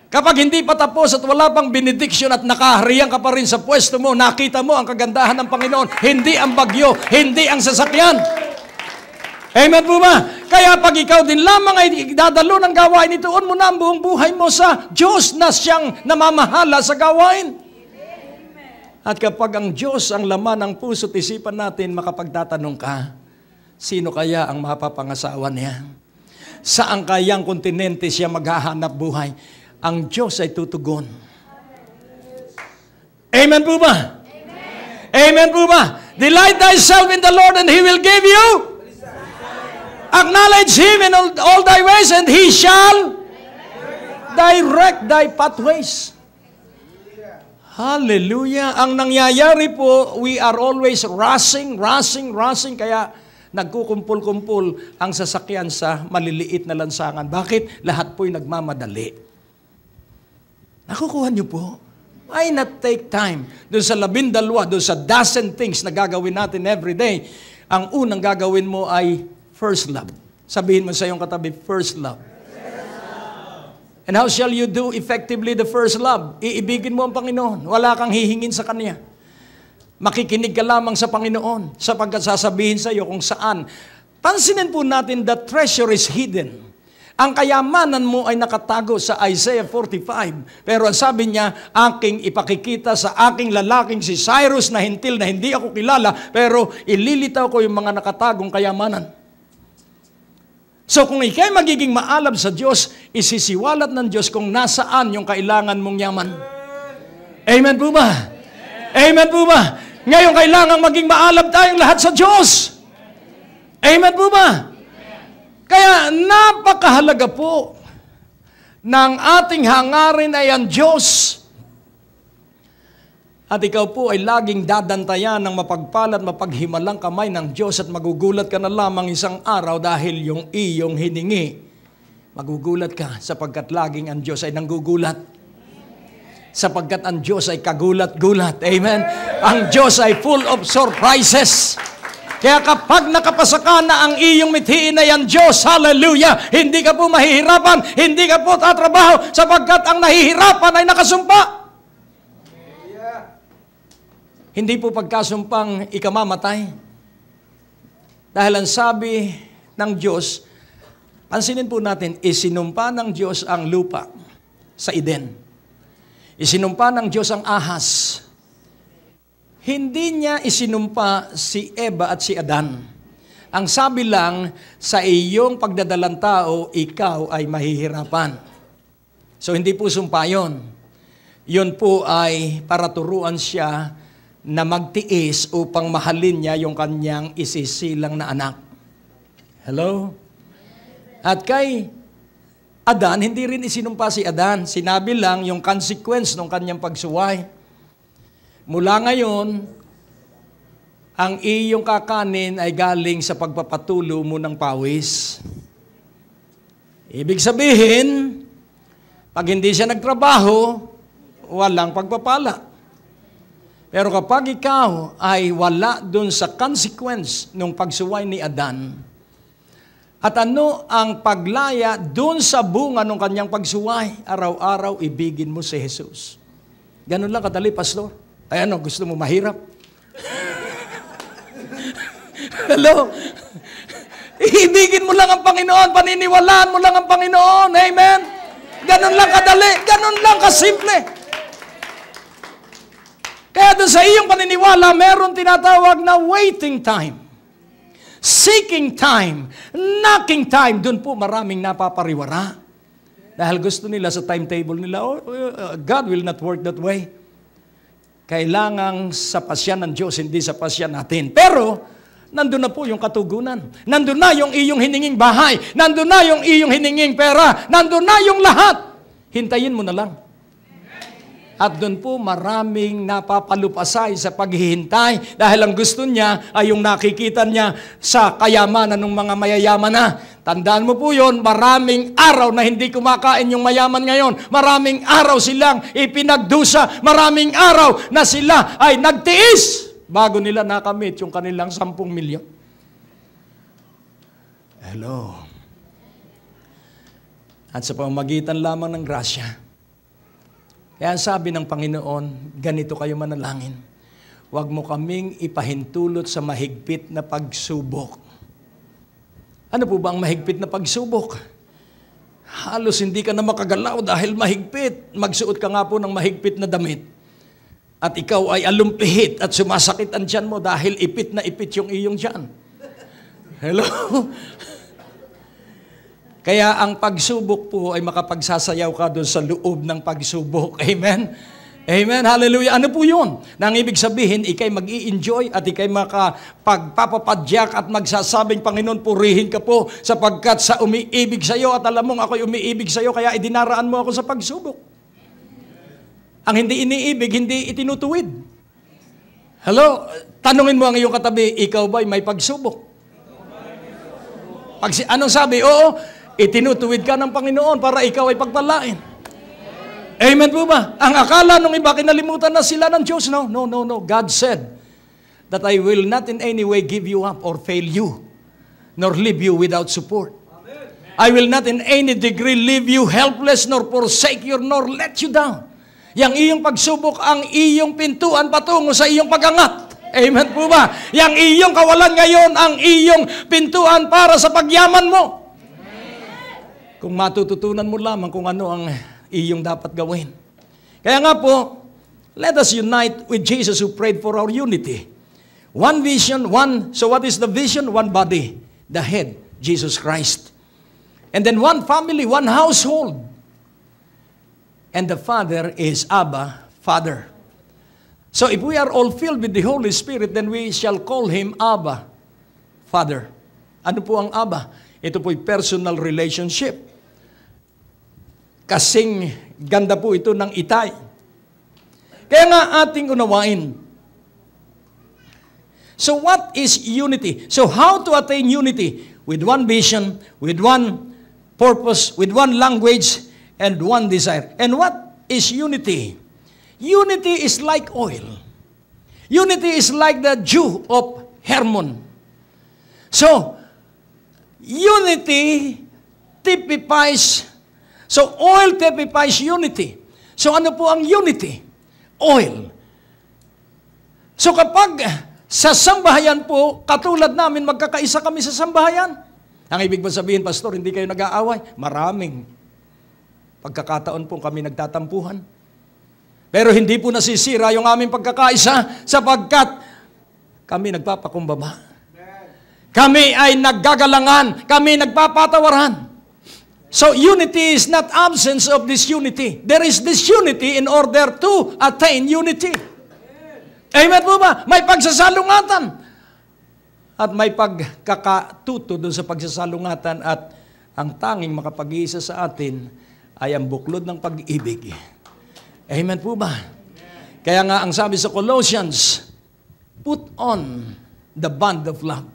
Kapag hindi pa tapos at wala pang benediction at nakahariyan ka pa rin sa pwesto mo, nakita mo ang kagandahan ng Panginoon. Hindi ang bagyo, hindi ang sasakyan. Amen po ba? Kaya pag ikaw din lamang ay dadalo ng gawain, ituon mo na ang buong buhay mo sa Diyos na siyang namamahala sa gawain. At kapag ang Diyos ang laman ng puso't isipan natin, makapagtatanong ka, sino kaya ang mapapangasawa niya? Saan kayang kontinente siya maghahanap buhay? Ang Diyos ay tutugon. Amen po ba? Amen, Amen po ba? Delight thyself in the Lord and He will give you. Acknowledge Him in all thy ways and He shall direct thy pathways. Hallelujah. Ang nangyayari po, we are always rushing. Kaya nagkukumpul-kumpul ang sasakyan sa maliliit na lansangan. Bakit? Lahat po'y nagmamadali. Nakukuha niyo po? Why not take time? Doon sa 12, doon sa dozen things na gagawin natin every day, ang unang gagawin mo ay first love. Sabihin mo sa iyong katabi, first love. And how shall you do effectively the first love? Iibigin mo ang Panginoon. Wala kang hihingin sa Kanya. Makikinig ka lamang sa Panginoon sapagkat sasabihin sa iyo kung saan. Pansinin po natin, the treasure is hidden. Ang kayamanan mo ay nakatago sa Isaiah 45. Pero ang sabi niya, aking ipakikita sa aking lalaking si Cyrus na hintil na hindi ako kilala, pero ililitaw ko yung mga nakatagong kayamanan. So kung ikay magiging maalab sa Diyos, isisiwalat ng Diyos kung nasaan yung kailangan mong yaman. Amen po ba? Amen po ba? Ngayon kailangan maging maalab tayong lahat sa Diyos. Amen po ba? Kaya napakahalaga po ng ating hangarin ay ang Diyos. At ikaw po ay laging dadantayan ng mapagpalad, mapaghimalang kamay ng Diyos at magugulat ka na lamang isang araw dahil yung iyong hiningi. Magugulat ka sapagkat laging ang Diyos ay nanggugulat. Sapagkat ang Diyos ay kagulat-gulat. Amen? Ang Diyos ay full of surprises. Kaya kapag nakapasa ka na ang iyong mithiin ay ang Diyos, hallelujah, hindi ka po mahihirapan, hindi ka po tatrabaho sapagkat ang nahihirapan ay nakasumpa. Hindi po pagkasumpang ikamamatay. Dahil ang sabi ng Diyos, pansinin po natin, isinumpa ng Diyos ang lupa sa Eden. Isinumpa ng Diyos ang ahas. Hindi niya isinumpa si Eva at si Adan. Ang sabi lang, sa iyong pagdadalang tao, ikaw ay mahihirapan. So hindi po sumpa yun. Yun po ay para turuan siya na magtiis upang mahalin niya yung kanyang isisilang na anak. Hello? At kay Adan, hindi rin isinumpa si Adan. Sinabi lang yung consequence ng kanyang pagsuway. Mula ngayon, ang iyong kakanin ay galing sa pagpapatulo mo ng pawis. Ibig sabihin, pag hindi siya nagtrabaho, walang pagpapala. Pero kapag ikaw ay wala dun sa consequence ng pagsuway ni Adan, at ano ang paglaya dun sa bunga ng kanyang pagsuway, araw-araw ibigin mo si Jesus. Ganun lang kadali, Pastor. Ay ano, gusto mo mahirap? Hello? Ibigin mo lang ang Panginoon, paniniwalaan mo lang ang Panginoon. Amen? Ganun lang kadali, ganun lang kasimple. Kaya doon sa iyong paniniwala, meron tinatawag na waiting time, seeking time, knocking time. Doon po maraming napapariwara. Dahil gusto nila sa timetable nila, God will not work that way. Kailangan sa pasyan ng Diyos, hindi sa pasyan natin. Pero, nandun na po yung katugunan. Nandun na yung iyong hininging bahay. Nandun na yung iyong hininging pera. Nandun na yung lahat. Hintayin mo na lang. At doon po maraming napapalupasay sa paghihintay dahil ang gusto niya ay yung nakikita niya sa kayamanan ng mga mayayaman na. Tandaan mo po yun, maraming araw na hindi kumakain yung mayaman ngayon. Maraming araw silang ipinagdusa. Maraming araw na sila ay nagtiis bago nila nakamit yung kanilang 10 milyon. Hello. At sa pamamagitan lamang ng grasya, kaya sabi ng Panginoon, ganito kayo manalangin. Huwag mo kaming ipahintulot sa mahigpit na pagsubok. Ano po ba ang mahigpit na pagsubok? Halos hindi ka na makagalaw dahil mahigpit. Magsuot ka nga po ng mahigpit na damit. At ikaw ay alumpihit at sumasakit ang tiyan mo dahil ipit na ipit yung iyong tiyan. Hello? Kaya ang pagsubok po ay makapagsasayaw ka doon sa loob ng pagsubok. Amen? Amen? Hallelujah. Ano po yun? Nang ibig sabihin, ikay mag-i-enjoy at ikay makapagpapapadyak at magsasabing, Panginoon, purihin ka po sapagkat sa umiibig sa iyo at alam mong ako'y umiibig sa iyo, kaya idinaraan mo ako sa pagsubok. Ang hindi iniibig, hindi itinutuwid. Hello? Tanungin mo ang iyong katabi, ikaw ba'y may pagsubok? Anong sabi? Oo. Itinutuwid ka ng Panginoon para ikaw ay pagpalain. Amen po ba? Ang akala nung iba, kinalimutan na sila ng Diyos. No. God said that I will not in any way give you up or fail you, nor leave you without support. I will not in any degree leave you helpless, nor forsake you, nor let you down. Yang iyong pagsubok ang iyong pintuan patungo sa iyong pagangat. Amen po ba? Yang iyong kawalan ngayon ang iyong pintuan para sa pagyaman mo. Kung matututunan mo lamang kung ano ang iyong dapat gawin. Kaya nga po, let us unite with Jesus who prayed for our unity. One vision, so what is the vision? One body, the head, Jesus Christ. And then one family, one household. And the Father is Abba, Father. So if we are all filled with the Holy Spirit, then we shall call Him Abba, Father. Ano po ang Abba? Ito po'y personal relationship. Kasing ganda po ito ng itay. Kaya nga ating unawain. So what is unity? So how to attain unity? With one vision, with one purpose, with one language, and one desire. And what is unity? Unity is like oil. Unity is like the dew of Hermon. So, unity typifies, so oil typifies unity. So ano po ang unity? Oil. So kapag sa sambahayan po, katulad namin, magkakaisa kami sa sambahayan. Ang ibig ba sabihin, Pastor, hindi kayo nag-aaway? Maraming pagkakataon po kami nagtatampuhan. Pero hindi po nasisira yung aming pagkakaisa sapagkat kami nagpapakumbaba. Kami ay naggagalangan. Kami nagpapatawaran. So unity is not absence of disunity. There is disunity in order to attain unity. Amen po ba? May pagsasalungatan. At may pagkakatuto doon sa pagsasalungatan at ang tanging makapag-iisa sa atin ay ang buklod ng pag-ibig. Amen po ba? Kaya nga ang sabi sa Colossians, put on the bond of love.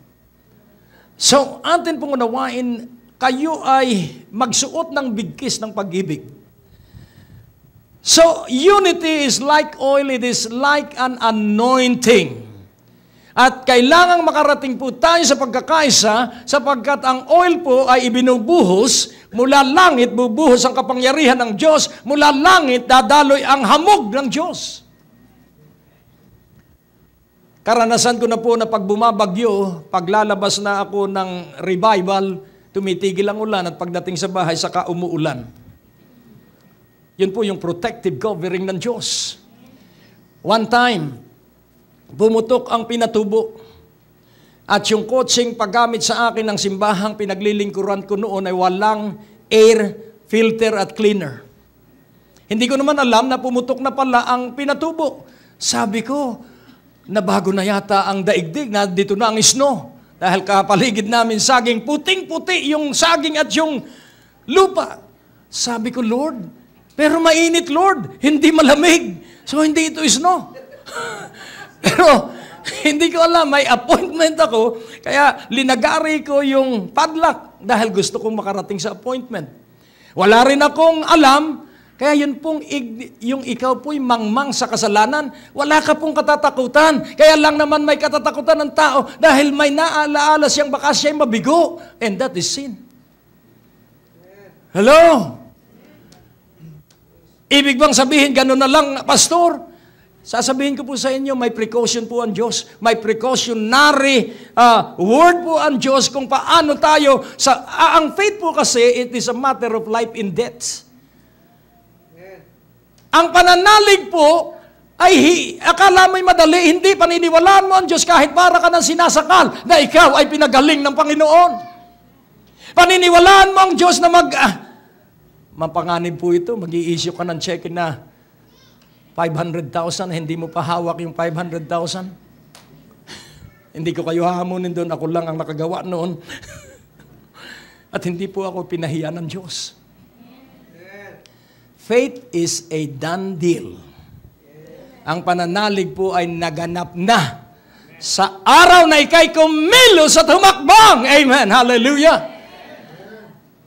So, atin pong unawain, kayo ay magsuot ng bigkis ng pag-ibig. So, unity is like oil, it is like an anointing. At kailangang makarating po tayo sa pagkakaisa sapagkat ang oil po ay ibinubuhos mula langit, bubuhos ang kapangyarihan ng Diyos, mula langit dadaloy ang hamog ng Diyos. Karanasan ko na po na pag bumabagyo, paglalabas na ako ng revival, tumitigil ang ulan at pagdating sa bahay, saka umuulan. Yun po yung protective covering ng Diyos. One time, bumutok ang pinatubo. At yung coaching paggamit sa akin ng simbahang pinaglilingkuran ko noon ay walang air filter at cleaner. Hindi ko naman alam na pumutok na pala ang pinatubo. Sabi ko, nabago na yata ang daigdig, na dito na ang snow. Dahil kapaligid namin saging, puting-puti yung saging at yung lupa. Sabi ko, Lord, pero mainit, Lord, hindi malamig. So hindi ito snow. Pero hindi ko alam, may appointment ako, kaya linagari ko yung padlock dahil gusto kong makarating sa appointment. Wala rin akong alam, kaya yun pong, yung ikaw po'y mangmang sa kasalanan, wala ka pong katatakutan. Kaya lang naman may katatakutan ng tao dahil may naalaala siyang baka siya'y mabigo. And that is sin. Hello? Ibig bang sabihin, gano'n na lang, pastor? Sasabihin ko po sa inyo, may precaution po ang Diyos. May precautionary word po ang Diyos kung paano tayo. Ang faith po kasi, it is a matter of life and death. Ang pananalig po, ay akala mo'y madali, hindi paniniwalaan mo ang Diyos kahit para ka ng sinasakal na ikaw ay pinagaling ng Panginoon. Paniniwalaan mo ang Diyos na mapanganib po ito, mag-i-issue ka ng check na 500,000, hindi mo pa hawak yung 500,000. Hindi ko kayo hahamunin doon, ako lang ang nakagawa noon. At hindi po ako pinahiya ng Diyos. Faith is a done deal. Ang pananalig po ay naganap na sa araw na ikay kumilos at humakbang. Amen. Hallelujah.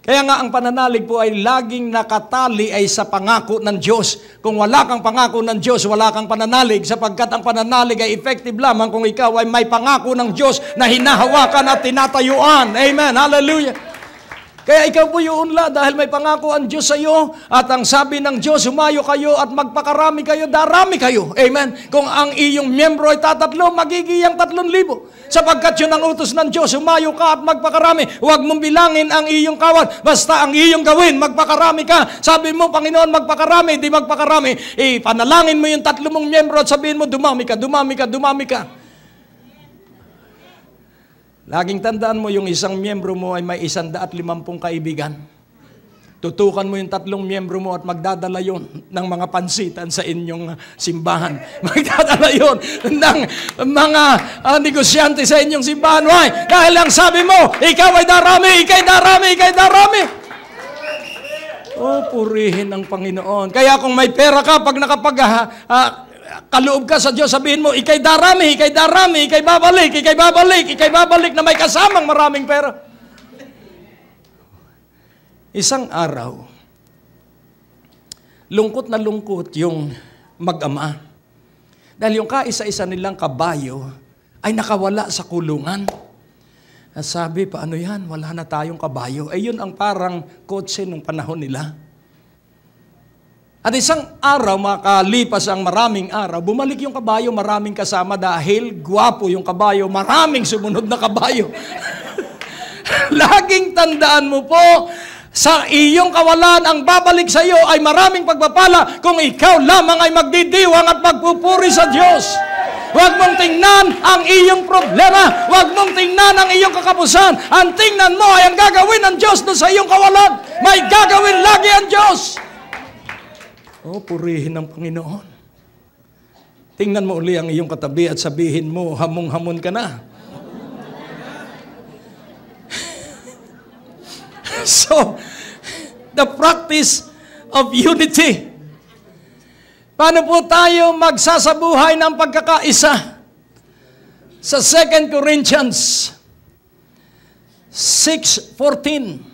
Kaya nga ang pananalig po ay laging nakatali ay sa pangako ng Diyos. Kung wala kang pangako ng Diyos, wala kang pananalig, sapagkat ang pananalig ay effective lamang kung ikaw ay may pangako ng Diyos na hinahawakan at tinatayuan. Amen. Hallelujah. Kaya ikaw po yung unla dahil may pangako ang Diyos sa iyo at ang sabi ng Diyos, humayo kayo at magpakarami kayo, darami kayo. Amen. Kung ang iyong miyembro ay 3, magiging 3,000. Sapagkat yun ang utos ng Diyos, humayo ka at magpakarami. Huwag mong bilangin ang iyong kawan, basta ang iyong gawin, magpakarami ka. Sabi mo, Panginoon, magpakarami, di magpakarami. Panalangin mo yung 3 mong miyembro at sabihin mo, dumami ka, dumami ka, dumami ka. Laging tandaan mo, yung isang miyembro mo ay may 150 kaibigan. Tutukan mo yung 3 miyembro mo at magdadala yon ng mga pansitan sa inyong simbahan. Magdadala yon ng mga negosyante sa inyong simbahan. Why? Dahil lang sabi mo, ikaw ay darami, ikay darami, ikay darami. Oh, purihin ang Panginoon. Kaya kung may pera ka, pag kaloob ka sa Diyos, sabihin mo, ikay darami, ikay darami, ikay babalik, ikay babalik, ikay babalik na may kasamang maraming pera. Isang araw, lungkot na lungkot yung mag-ama. Dahil yung kaisa-isa nilang kabayo ay nakawala sa kulungan. At sabi, paano yan? Wala na tayong kabayo. Eh yun ang parang kotse nung panahon nila. At isang araw, makalipas ang maraming araw, bumalik yung kabayo, maraming kasama dahil gwapo yung kabayo, maraming sumunod na kabayo. Laging tandaan mo po, sa iyong kawalan, ang babalik sa iyo ay maraming pagpapala kung ikaw lamang ay magdidiwang at magpupuri sa Diyos. Huwag mong tingnan ang iyong problema. Huwag mong tingnan ang iyong kakapusan. Ang tingnan mo ay ang gagawin ng Diyos doon sa iyong kawalan. May gagawin lagi ang Diyos. Oh, purihin ng Panginoon. Tingnan mo uli ang iyong katabi at sabihin mo, hamong-hamon ka na. So, the practice of unity. Paano po tayo magsasabuhay ng pagkakaisa? Sa 2 Corinthians 6:14.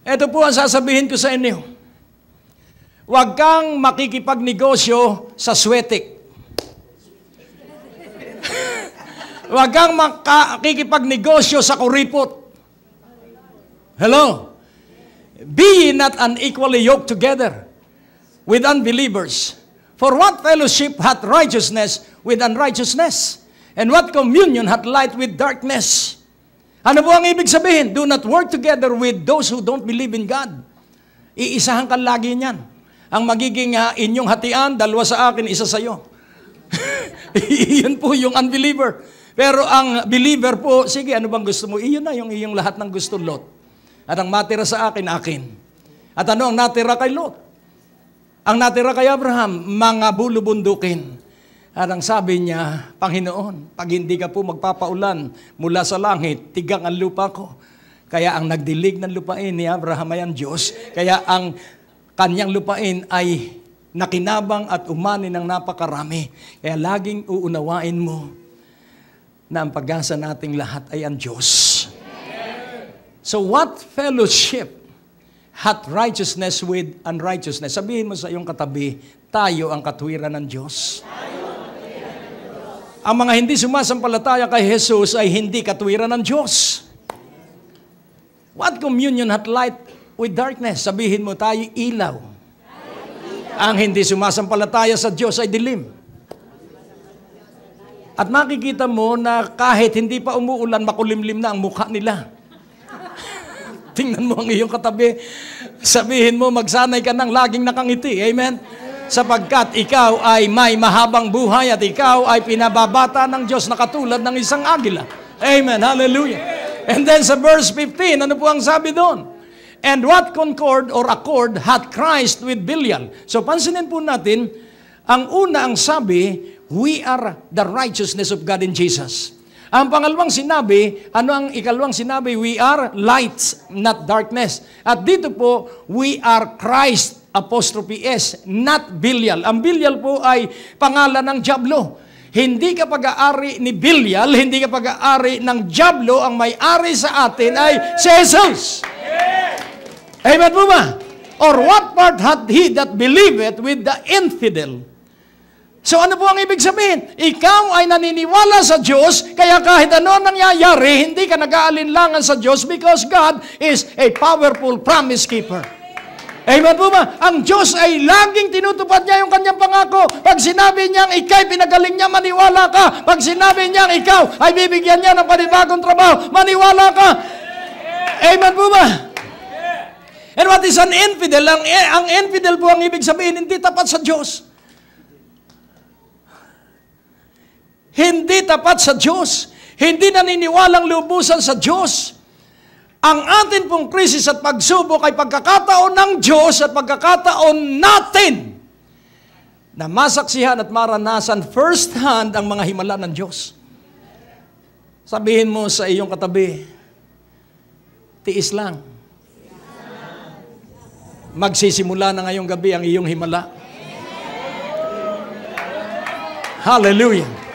Ito po ang sasabihin ko sa inyo. Huwag kang makikipagnegosyo sa swetik. Huwag kang makikipagnegosyo sa kuripot. Hello? Be ye not unequally yoked together with unbelievers. For what fellowship hath righteousness with unrighteousness? And what communion hath light with darkness? Ano po ang ibig sabihin? Do not work together with those who don't believe in God. Iisahan ka lagi niyan. Ang magiging inyong hatian, dalawa sa akin, isa sa iyo. Iyon po yung unbeliever. Pero ang believer po, sige, ano bang gusto mo? Iyon na yung iyong lahat ng gusto, Lot. At ang matira sa akin, akin. At ano ang natira kay Lot? Ang natira kay Abraham, mga bulubundukin. At ang sabi niya, Panginoon, pag hindi ka po magpapaulan mula sa langit, tigang ang lupa ko. Kaya ang nagdilig ng lupain ni Abraham ay ang Diyos. Kaya ang kanyang lupain ay nakinabang at umani ng napakarami. Kaya laging uunawain mo na ang pag-asa nating lahat ay ang Diyos. So what fellowship hath righteousness with unrighteousness? Sabihin mo sa iyong katabi, tayo ang katwiran ng Diyos. Ang mga hindi sumasampalataya kay Jesus ay hindi katwiran ng Diyos. What communion hath light with darkness? Sabihin mo, tayo ilaw. Ang hindi sumasampalataya sa Diyos ay dilim. At makikita mo na kahit hindi pa umuulan, makulimlim na ang mukha nila. Tingnan mo ang iyong katabi. Sabihin mo, magsanay ka ng laging nakangiti. Amen? Sapagkat ikaw ay may mahabang buhay at ikaw ay pinababata ng Diyos na katulad ng isang agila. Amen. Hallelujah. And then sa verse 15, ano po ang sabi doon? And what concord or accord hath Christ with Belial? So pansinin po natin, ang una ang sabi, we are the righteousness of God in Jesus. Ang pangalawang sinabi, ano ang ikalawang sinabi? We are lights, not darkness. At dito po, we are Christ, apostrophe S, not Belial. Ang Belial po ay pangalan ng Diablo. Hindi ka pag-aari ni Belial, hindi ka pag-aari ng Diablo, ang may-ari sa atin ay si Jesus. Amen po ba? Or what part hath he that believeth with the infidel? So ano po ang ibig sabihin? Ikaw ay naniniwala sa Diyos, kaya kahit ano nangyayari, hindi ka nag-aalinlangan sa Diyos because God is a powerful promise keeper. Amen po ba? Ang Diyos ay laging tinutupad niya yung kanyang pangako. Pag sinabi niyang ikay pinagaling niya, maniwala ka. Pag sinabi niyang ikaw ay bibigyan niya ng panibagong trabaho, maniwala ka. Amen po ba? And what is an infidel? Ang infidel po ang ibig sabihin, hindi tapat sa Diyos. Hindi tapat sa Diyos. Hindi naniniwalang lubusan sa Diyos. Ang atin pong krisis at pagsubok ay pagkakataon ng Diyos at pagkakataon natin na masaksihan at maranasan first hand ang mga himala ng Diyos. Sabihin mo sa iyong katabi, tiis lang. Magsisimula na ngayong gabi ang iyong himala. Hallelujah.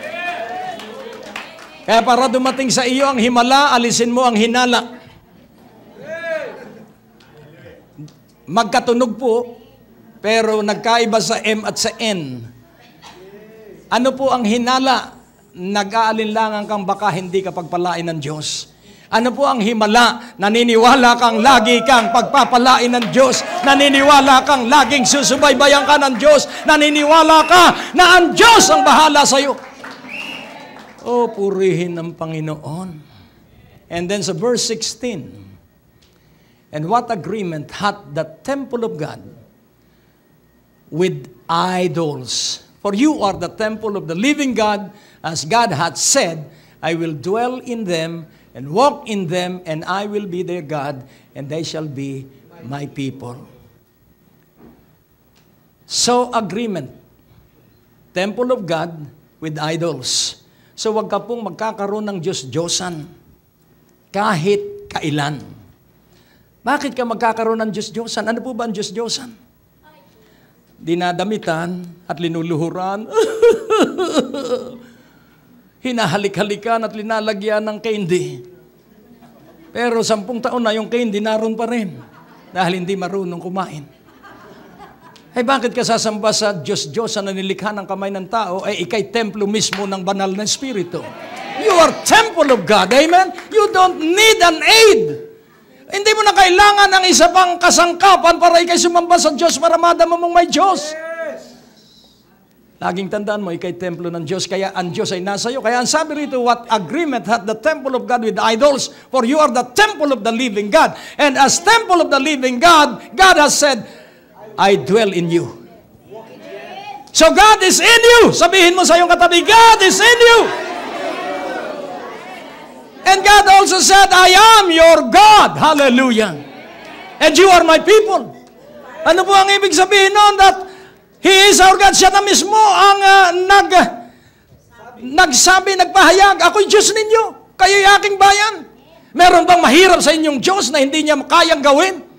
Kaya para dumating sa iyo ang himala, alisin mo ang hinala. Magkatunog po, pero nagkaiba sa M at sa N. Ano po ang hinala? Nag-aalinlangan kang baka hindi ka pagpalain ng Diyos. Ano po ang himala? Naniniwala kang lagi kang pagpapalain ng Diyos. Naniniwala kang laging susubaybayan ka ng Diyos. Naniniwala ka na ang Diyos ang bahala sa iyo. Oh, purihin ang Panginoon. And then sa verse 16, and what agreement hath the temple of God with idols? For you are the temple of the living God, as God hath said, I will dwell in them and walk in them, and I will be their God, and they shall be my people. So, agreement. Temple of God with idols. So, wag ka pong magkakaroon ng Diyos-Diyosan kahit kailan. Bakit ka magkakaroon ng Diyos-Diyosan? Ano po ba ang Diyos-Diyosan? dinadamitan at linuluhuran, hinahalik-halikan at linalagyan ng candy. Pero 10 taon na yung candy naroon pa rin dahil hindi marunong kumain. Ay bakit ka sasamba sa Diyos-Diyos na nilikha ng kamay ng tao, ay ikay templo mismo ng banal na Espiritu. You are temple of God, amen? You don't need an aid. Hindi mo na kailangan ng isa pang kasangkapan para ikay sumamba sa Diyos para madama mong may Diyos. Laging tandaan mo, ikay templo ng Diyos, kaya ang Diyos ay nasa iyo. Kaya ang sabi rito, what agreement hath the temple of God with idols? For you are the temple of the living God. And as temple of the living God, God has said, I dwell in you. So God is in you. Sabihin mo sa iyong katabi, God is in you. And God also said, I am your God. Hallelujah. And you are my people. Ano po ang ibig sabihin noon? That He is our God. Siya na mismo ang nagsabi, nagpahayag, ako'y Diyos ninyo. Kayo'y aking bayan. Meron bang mahirap sa inyong Diyos na hindi niya kayang gawin?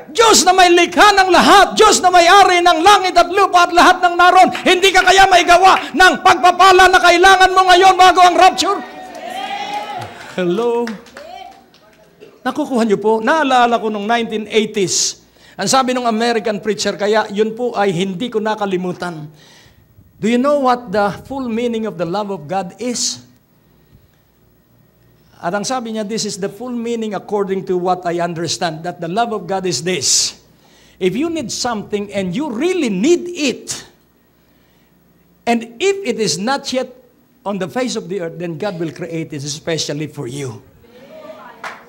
Diyos na may likha ng lahat, Diyos na may-ari ng langit at lupa at lahat ng naroon, hindi ka kaya maigawa ng pagpapala na kailangan mo ngayon bago ang rapture? Hello? Nakukuha niyo po? Naalala ko noong 1980s, ang sabi ng American preacher, kaya yun po ay hindi ko nakalimutan. Do you know what the full meaning of the love of God is? At ang sabi niya, this is the full meaning according to what I understand, that the love of God is this. If you need something and you really need it, and if it is not yet on the face of the earth, then God will create it especially for you.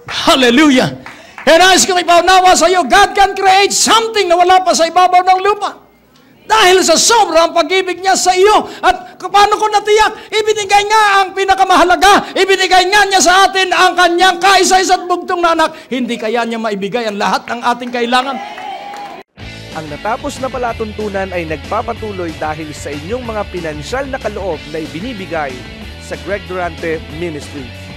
Hallelujah! And as kung ipaunawa sa iyo, God can create something na wala pa sa ibabaw ng lupa. Dahil sa sobrang pag-ibig niya sa iyo. At paano ko natiyak? Ibinigay nga ang pinakamahalaga. Ibinigay nga niya sa atin ang kanyang kaisa-isa't bugtong na anak. Hindi kaya niya maibigay ang lahat ng ating kailangan. Ang natapos na palatuntunan ay nagpapatuloy dahil sa inyong mga pinansyal na kaloob na ibinibigay sa Greg Durante Ministries.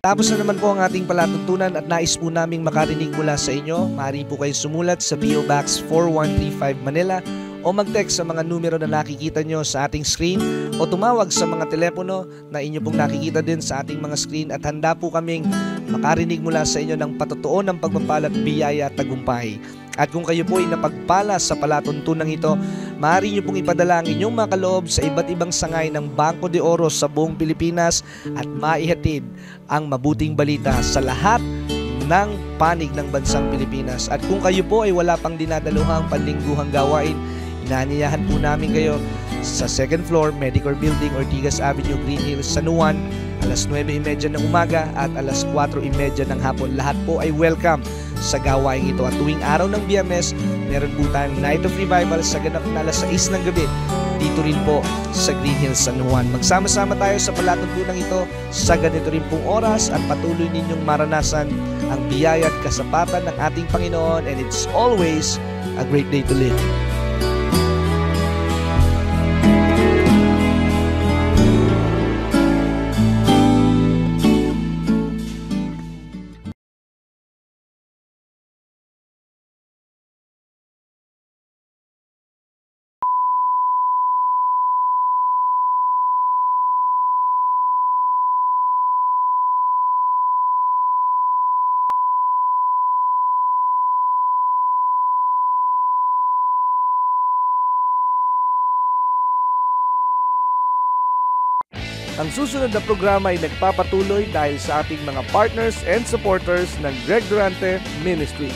Tapos na naman po ang ating palatuntunan at nais po naming makarinig mula sa inyo. Maaari po kayo sumulat sa PO Box 4135 Manila o mag-text sa mga numero na nakikita nyo sa ating screen o tumawag sa mga telepono na inyo pong nakikita din sa ating mga screen at handa po kaming makarinig mula sa inyo ng patotoo ng pagpapala at biyaya at tagumpay. At kung kayo po ay napagpala sa palatuntunan ito, maaari nyo pong ipadala ang inyong mga kaloob sa iba't ibang sangay ng Bangko de Oro sa buong Pilipinas at maihatid ang mabuting balita sa lahat ng panig ng bansang Pilipinas. At kung kayo po ay wala pang dinadaluhang panlingguhang gawain, inaanyayahan po namin kayo sa 2nd floor, Medicor Building, Ortigas Avenue, Green Hills, San Juan, alas 9:30 ng umaga at alas 4:30 ng hapon. Lahat po ay welcome sa gawain ito. At tuwing araw ng Biyernes, meron po tayong Night of Revival sa ganap na alas 6 ng gabi dito rin po sa Green Hills, San Juan. Magsama-sama tayo sa palatuntunan ito sa ganito rin pong oras at patuloy ninyong maranasan ang biyaya at kasapatan ng ating Panginoon, and it's always a great day to live. Ang susunod na programa ay nagpapatuloy dahil sa ating mga partners and supporters ng Greg Durante Ministry.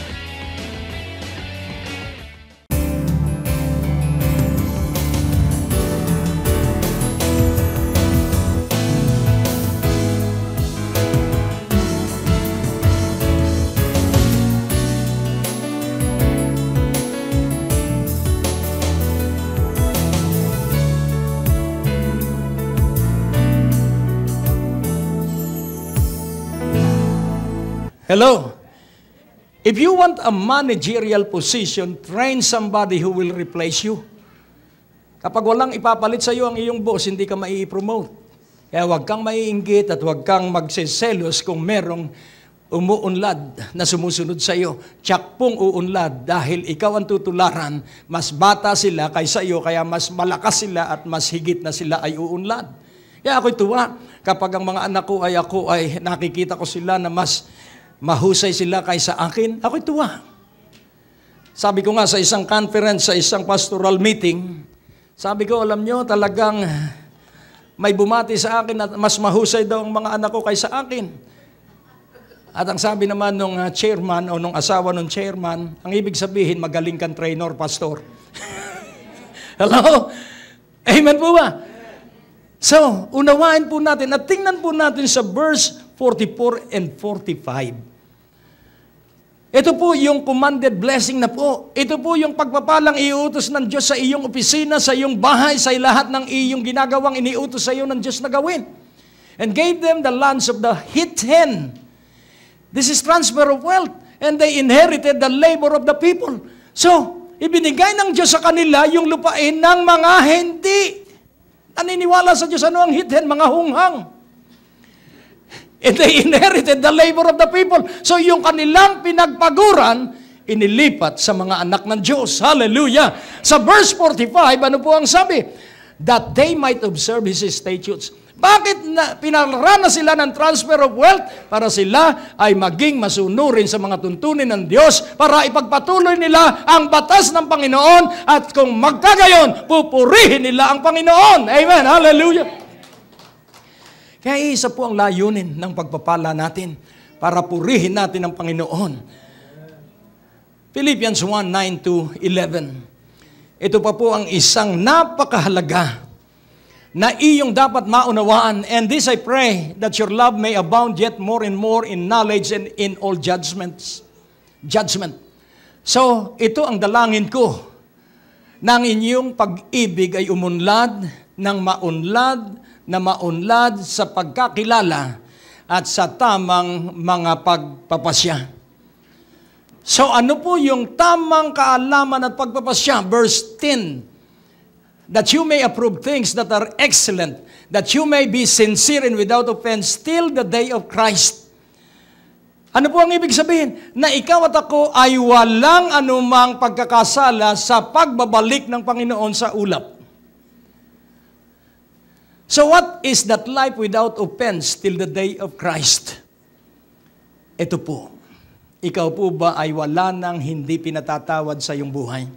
Hello. If you want a managerial position, train somebody who will replace you. Kapag walang ipapalit sa iyo ang iyong boss, hindi ka mai-promote. Kaya huwag kang maiinggit at huwag kang magseselos kung merong umuunlad na sumusunod sa iyo. Tiyak pong uunlad dahil ikaw ang tutularan. Mas bata sila kaysa iyo, kaya mas malakas sila at mas higit na sila ay uunlad. Kaya ako'y tuwa kapag ang mga anak ko ay nakikita ko sila na mas mahusay sila kaysa akin. Ako'y tuwa. Sabi ko nga sa isang conference, sa isang pastoral meeting, sabi ko, alam nyo, talagang may bumati sa akin na mas mahusay daw ang mga anak ko kaysa akin. At ang sabi naman nung chairman o nung asawa ng chairman, ang ibig sabihin, magaling kang trainer, pastor. Hello? Amen po ba? So, unawain po natin at tingnan po natin sa verse 44 and 45. Ito po yung commanded blessing na po. Ito po yung pagpapalang iutos ng Diyos sa iyong opisina, sa iyong bahay, sa lahat ng iyong ginagawang iniutos sa iyo ng Diyos na gawin. And gave them the lands of the Hithen. This is transfer of wealth. And they inherited the labor of the people. So, ibinigay ng Diyos sa kanila yung lupain ng mga hindi naniniwala sa Diyos. Ano ang Hithen? Mga hunghang. And they inherited the labor of the people. So, yung kanilang pinagpaguran, inilipat sa mga anak ng Diyos. Hallelujah! Sa verse 45, ano po ang sabi? That they might observe His statutes. Bakit pinarana sila ng transfer of wealth? Para sila ay maging masunurin sa mga tuntunin ng Diyos para ipagpatuloy nila ang batas ng Panginoon at kung magkagayon, pupurihin nila ang Panginoon. Amen. Hallelujah. Kaya isa po ang layunin ng pagpapala natin para purihin natin ang Panginoon. Philippians 1:9-11. Ito pa po ang isang napakahalaga na iyong dapat maunawaan. And this I pray, that your love may abound yet more and more in knowledge and in all judgment. So, ito ang dalangin ko, na ang inyong pag-ibig ay umunlad ng maunlad sa pagkakilala at sa tamang mga pagpapasya. So, ano po yung tamang kaalaman at pagpapasya? Verse 10, that you may approve things that are excellent, that you may be sincere and without offense till the day of Christ. Ano po ang ibig sabihin? Na ikaw at ako ay walang anumang pagkakasala sa pagbabalik ng Panginoon sa ulap. So what is that life without offense till the day of Christ? Ito po. Ikaw po ba ay wala nang hindi pinatatawad sa iyong buhay?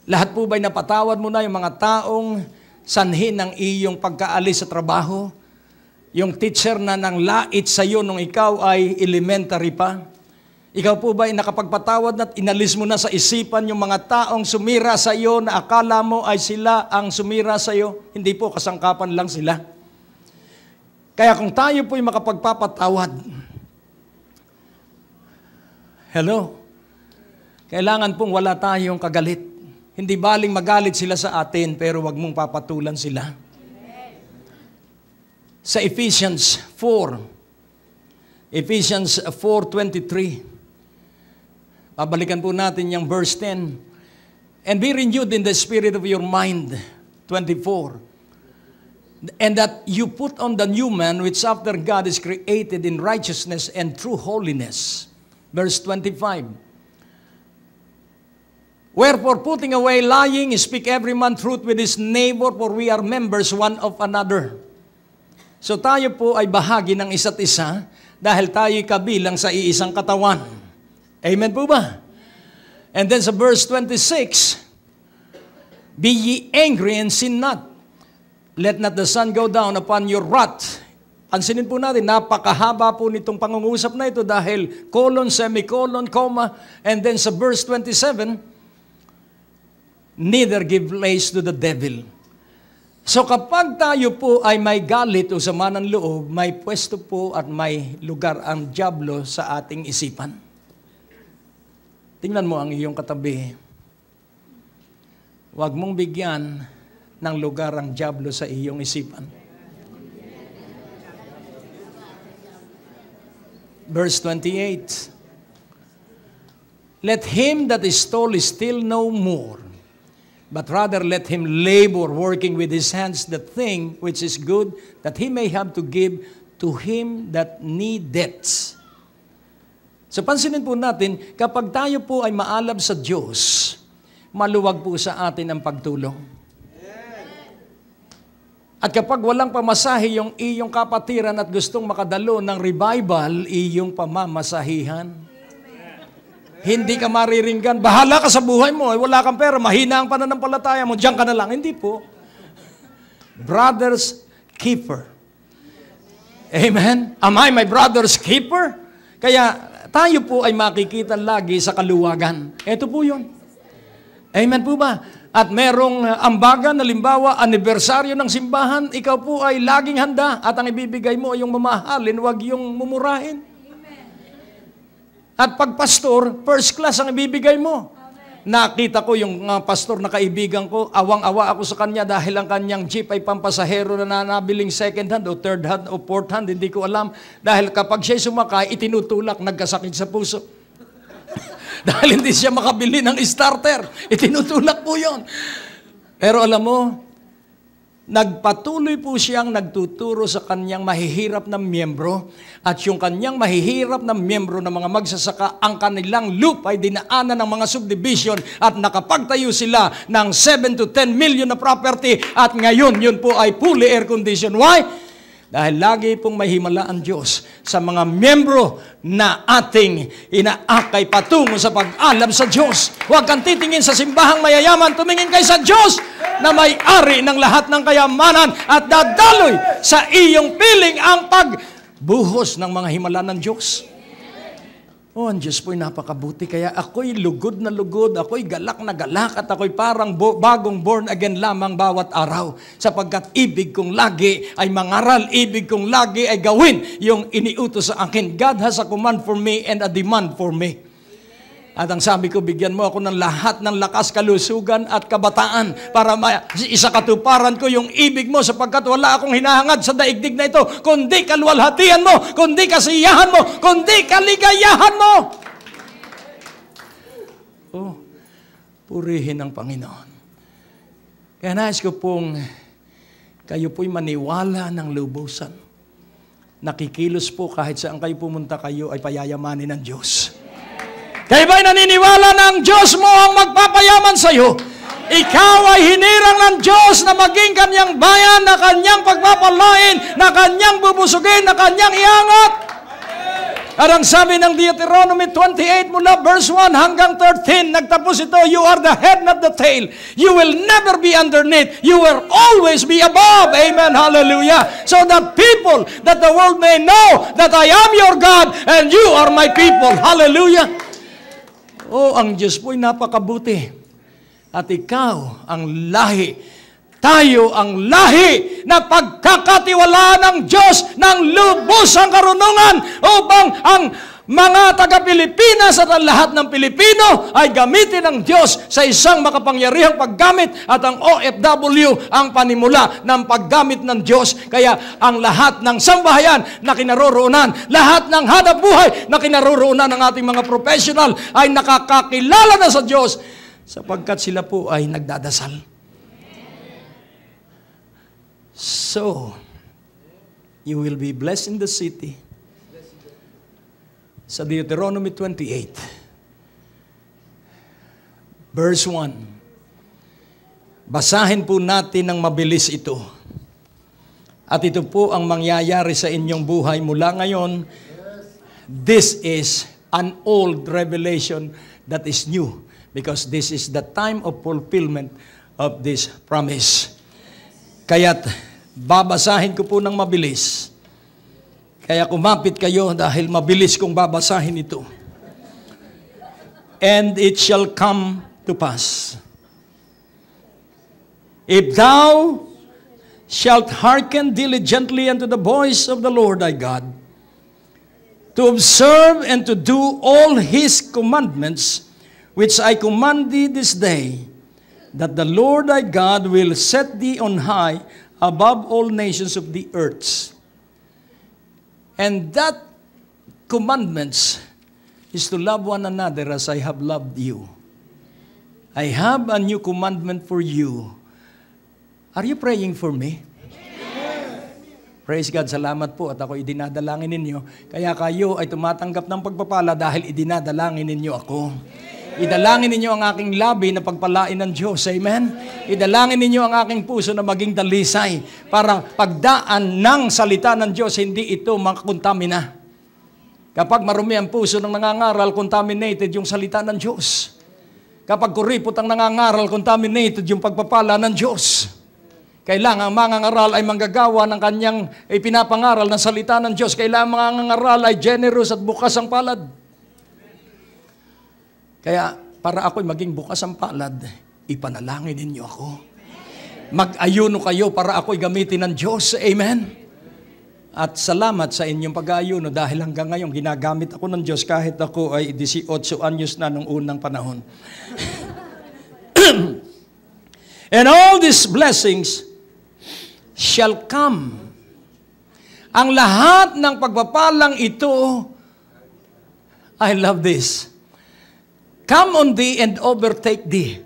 Lahat po ba'y napatawad mo na yung mga taong sanhi ng iyong pagkaalis sa trabaho? Yung teacher na nang lait sa iyo nung ikaw ay elementary pa? Ikaw po ba'y nakapagpatawad na at inalis mo na sa isipan yung mga taong sumira sa iyo na akala mo ay sila ang sumira sa iyo? Hindi po, kasangkapan lang sila. Kaya kung tayo po'y makapagpapatawad, hello, kailangan pong wala tayong kagalit. Hindi baling magalit sila sa atin, pero wag mong papatulan sila. Sa Ephesians 4:23, babalikan po natin yung verse 10. And be renewed in the spirit of your mind, 24. And that you put on the new man, which after God is created in righteousness and true holiness. Verse 25. Wherefore, putting away lying, speak every man truth with his neighbor, for we are members one of another. So tayo po ay bahagi ng isa't isa dahil tayo'y kabilang sa iisang katawan. Amen po ba? And then sa verse 26, be ye angry and sin not. Let not the sun go down upon your wrath. Pansinin po natin, napakahaba po nitong pangungusap na ito dahil colon, semicolon, comma, and then sa verse 27, neither give place to the devil. So kapag tayo po ay may galit o sama ng loob, may pwesto po at may lugar ang dyablo sa ating isipan. Tingnan mo ang iyong katabi. Huwag mong bigyan ng lugar ang dyablo sa iyong isipan. Verse 28. Let him that is stole steal no more, but rather let him labor, working with his hands the thing which is good, that he may have to give to him that needeth. So pansinin po natin, kapag tayo po ay maalab sa Diyos, maluwag po sa atin ang pagtulong. At kapag walang pamasahe yung iyong kapatiran at gustong makadalo ng revival, iyong pamamasahihan. Hindi ka mariringgan. Bahala ka sa buhay mo. Wala kang pera. Mahina ang pananampalataya mo. Diyan ka na lang. Hindi po. Brother's keeper. Amen? Am I my brother's keeper? Kaya tayo po ay makikita lagi sa kaluwagan. Ito po yun. Amen po ba? At merong ambagan, halimbawa, anibersaryo ng simbahan, ikaw po ay laging handa at ang ibibigay mo ay yung mamahalin, wag yung mumurahin. At pag pastor, first class ang ibibigay mo. Nakita ko yung pastor na kaibigan ko, awang-awa ako sa kanya dahil ang kanyang jeep ay pampasahero na nabiling second hand o third hand o fourth hand, hindi ko alam. Dahil kapag siya'y sumakay, itinutulak, nagkasakit sa puso. Dahil hindi siya makabili ng starter, itinutulak po yun. Pero alam mo, nagpatuloy po siyang nagtuturo sa kanyang mahihirap na miyembro at yung kanyang mahihirap na miyembro ng mga magsasaka, ang kanilang lupa ay dinaanan ng mga subdivision at nakapagtayo sila ng 7 to 10 million na property at ngayon yun po ay fully air conditioned. Why? Dahil lagi pong may himala ang Diyos sa mga miyembro na ating inaakay patungo sa pag-alab sa Diyos. Huwag kang titingin sa simbahang mayayaman, tumingin kay sa Diyos na may-ari ng lahat ng kayamanan at dadaloy sa iyong piling ang pagbuhos ng mga himala ng Diyos. Oh, ang Diyos po'y napakabuti. Kaya ako'y lugod na lugod, ako'y galak na galak, at ako'y parang bagong born again lamang bawat araw. Sapagkat ibig kong lagi ay mangaral, ibig kong lagi ay gawin yung iniutos sa akin. God has a command for me and a demand for me. At ang sabi ko, bigyan mo ako ng lahat ng lakas, kalusugan at kabataan para isakatuparan ko yung ibig mo sapagkat wala akong hinahangad sa daigdig na ito, kundi kaluwalhatian mo, kundi kasiyahan mo, kundi kaligayahan mo. Oh, purihin ang Panginoon. Kaya nais ko pong kayo po'y maniwala ng lubusan. Nakikilos po kahit saan kayo pumunta, kayo ay payayamanin ng Diyos. Kaya ba'y naniniwala na ang Diyos mo ang magpapayaman sa iyo? Ikaw ay hinirang ng Diyos na maging kanyang bayan, na kanyang pagpapalain, na kanyang bubusugin, na kanyang iangat. At ang sabi ng Deuteronomy 28 mula verse 1 hanggang 13, nagtapos ito, you are the head, not the tail. You will never be underneath. You will always be above. Amen. Hallelujah. So that people, that the world may know that I am your God and you are my people. Hallelujah. Oh, ang Diyos po'y napakabuti. At ikaw ang lahi. Tayo ang lahi na pagkakatiwalaan ng Diyos ng lubos ang karunungan upang ang mga taga-Pilipinas at ang lahat ng Pilipino ay gamitin ng Diyos sa isang makapangyarihang paggamit at ang OFW ang panimula ng paggamit ng Diyos. Kaya ang lahat ng sambahayan na kinaroroonan, lahat ng hanap buhay na kinaroroonan ng ating mga professional ay nakakakilala na sa Diyos sapagkat sila po ay nagdadasal. So, you will be blessed in the city. Sa Deuteronomy 28, verse 1. Basahin po natin ng mabilis ito. At ito po ang mangyayari sa inyong buhay mula ngayon. This is an old revelation that is new because this is the time of fulfillment of this promise. Kaya't babasahin ko po ng mabilis. Kaya kumapit kayo dahil mabilis kong babasahin ito. And it shall come to pass. If thou shalt hearken diligently unto the voice of the Lord thy God, to observe and to do all his commandments, which I command thee this day, that the Lord thy God will set thee on high above all nations of the earth. And that commandments is to love one another as I have loved you. I have a new commandment for you. Are you praying for me? Praise God, salamat po at ako idinadalangin ninyo. Kaya kayo ay tumatanggap ng pagpapala dahil idinadalangin ninyo ako. Idalangin ninyo ang aking labi na pagpalain ng Diyos. Amen? Idalangin ninyo ang aking puso na maging dalisay para pagdaan ng salita ng Diyos, hindi ito makakontamina. Kapag marumi ang puso ng nangangaral, contaminated yung salita ng Diyos. Kapag kuripot ang nangangaral, contaminated yung pagpapala ng Diyos. Kailangan ang mangangaral ay manggagawa ng kanyang ipinapangaral ng salita ng Diyos. Kailangan ang mangangaral ay generous at bukas ang palad. Kaya para ako'y maging bukas ang palad, ipanalangin ninyo ako. Mag-ayuno kayo para ako'y gamitin ng Diyos. Amen? At salamat sa inyong pag-ayuno dahil hanggang ngayon ginagamit ako ng Diyos kahit ako ay 18 anyos na nung unang panahon. And all these blessings shall come. Ang lahat ng pagpapalang ito, I love this. Come on thee and overtake thee.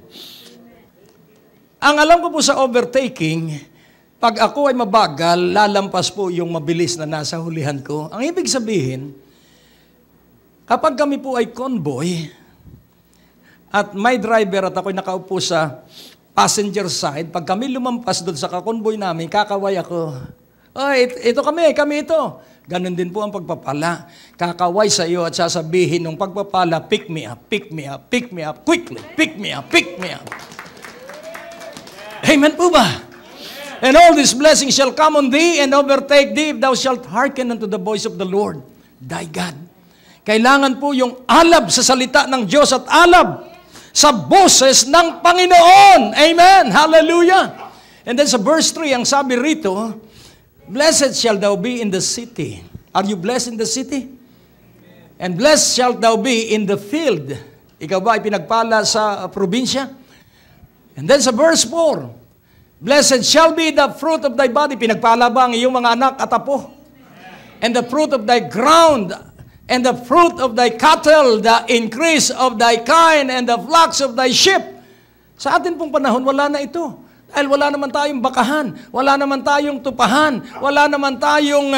Ang alam ko po sa overtaking, pag ako ay mabagal, lalampas po yung mabilis na nasa hulihan ko. Ang ibig sabihin, kapag kami po ay convoy, at may driver at ako'y nakaupo sa passenger side, pag kami lumampas doon sa kakonvoy namin, kakaway ako. Ito kami ito. Ganon din po ang pagpapala. Kakaway sa iyo at sasabihin ng pagpapala, pick me up, pick me up, pick me up, quickly, pick me up, pick me up. Amen po ba? And all these blessings shall come on thee and overtake thee if thou shalt hearken unto the voice of the Lord, thy God. Kailangan po yung alab sa salita ng Diyos at alab sa boses ng Panginoon. Amen. Hallelujah. And then sa verse 3, ang sabi rito, blessed shall thou be in the city. Are you blessed in the city? And blessed shalt thou be in the field. Ikaw ba ay pinagpala sa probinsya? And then sa verse 4, blessed shall be the fruit of thy body. Pinagpala ba ang iyong mga anak at apo? And the fruit of thy ground, and the fruit of thy cattle, the increase of thy kine, and the flocks of thy sheep. Sa atin pong panahon, wala na ito. Dahil wala naman tayong bakahan, wala naman tayong tupahan, wala naman tayong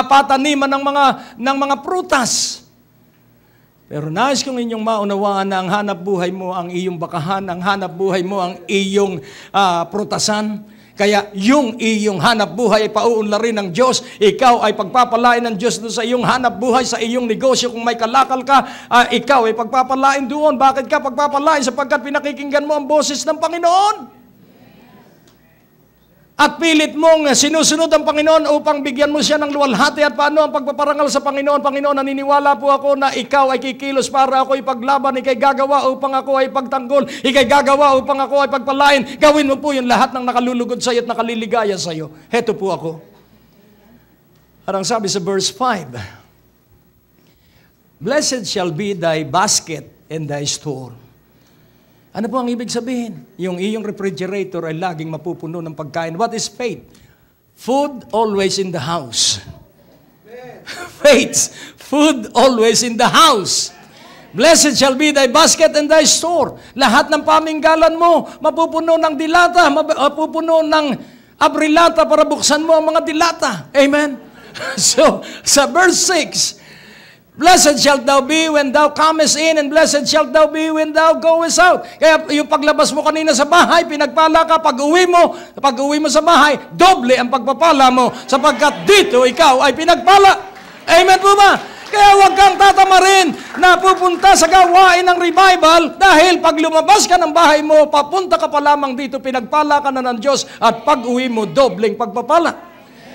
pataniman ng mga prutas. Pero nais kong inyong maunawaan na ang hanap buhay mo ang iyong bakahan, ang hanap buhay mo ang iyong prutasan. Kaya yung iyong hanap buhay ay pauunlarin ng Diyos. Ikaw ay pagpapalain ng Diyos doon sa iyong hanap buhay, sa iyong negosyo. Kung may kalakal ka, ikaw ay pagpapalain doon. Bakit ka pagpapalain? Sapagkat pinakikinggan mo ang boses ng Panginoon. At pilit mong sinusunod ang Panginoon upang bigyan mo siya ng luwalhati. At paano ang pagpaparangal sa Panginoon? Panginoon, naniniwala po ako na ikaw ay kikilos para ako ipaglaban. Ika'y gagawa upang ako ay pagtanggol. Ika'y gagawa upang ako ay pagpalain. Gawin mo po yung lahat ng nakalulugod sa iyo at nakaliligaya sa iyo. Heto po ako. At ang sabi sa verse 5, blessed shall be thy basket and thy store. Ano po ang ibig sabihin? Yung iyong refrigerator ay laging mapupuno ng pagkain. What is faith? Food always in the house. Faith, food always in the house. Blessed shall be thy basket and thy store. Lahat ng paminggalan mo, mapupuno ng dilata, mapupuno ng abrilata para buksan mo ang mga dilata. Amen? So, sa verse 6, blessed shalt thou be when thou comest in, and blessed shalt thou be when thou goest out. Kaya yung paglabas mo kanina sa bahay, pinagpala ka. Pag-uwi mo sa bahay, doble ang pagpapala mo, sapagkat dito ikaw ay pinagpala. Amen po ba? Kaya huwag kang tatamarin na pupunta sa gawain ng revival dahil pag lumabas ka ng bahay mo, papunta ka pa lamang dito, pinagpala ka na ng Diyos, at pag-uwi mo, dobleng pagpapala.